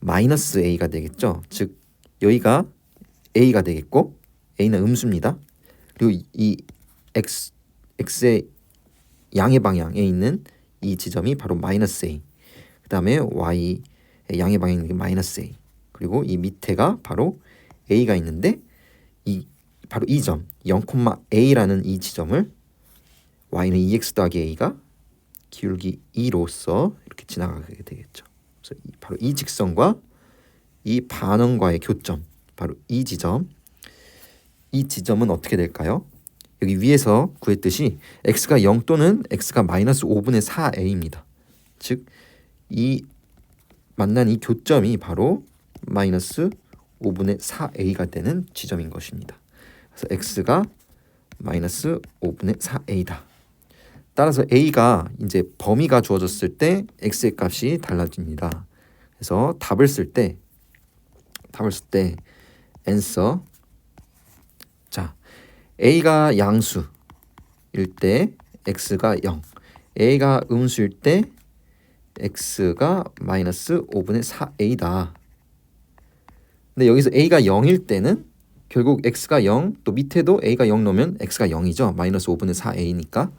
마이너스 a가 되겠죠. 즉 여기가 a가 되겠고 a는 음수입니다. 그리고 이 x의 양의 방향에 있는 이 지점이 바로 마이너스 a, 그 다음에 y의 양의 방향이 있는 게 마이너스 a, 그리고 이 밑에가 바로 a가 있는데 바로 이 점 0,a라는 이 지점을 y는 2x 더하기 a가 기울기 2로서 이렇게 지나가게 되겠죠. 그래서 바로 이 직선과 이 반원과의 교점, 바로 이 지점, 이 지점은 어떻게 될까요? 여기 위에서 구했듯이 x가 0 또는 x가 마이너스 5분의 4a입니다. 즉 이 만난 이 교점이 바로 마이너스 5분의 4a가 되는 지점인 것입니다. 그래서 x가 마이너스 5분의 4a다. 따라서 a가 이제 범위가 주어졌을 때 x의 값이 달라집니다. 그래서 답을 쓸 때 answer, 자, a가 양수일 때 x가 0, a가 음수일 때 x가 마이너스 5분의 4a다. 근데 여기서 a가 0일 때는 결국 x가 0, 또 밑에도 a가 0 넣으면 x가 0이죠. 마이너스 5분의 4a니까.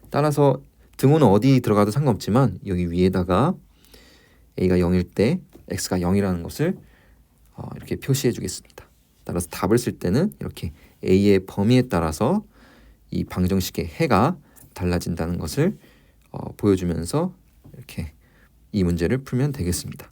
따라서 등호는 어디 들어가도 상관없지만 여기 위에다가 a가 0일 때 x가 0이라는 것을 이렇게 표시해 주겠습니다. 따라서 답을 쓸 때는 이렇게 a의 범위에 따라서 이 방정식의 해가 달라진다는 것을 보여주면서 이렇게 이 문제를 풀면 되겠습니다.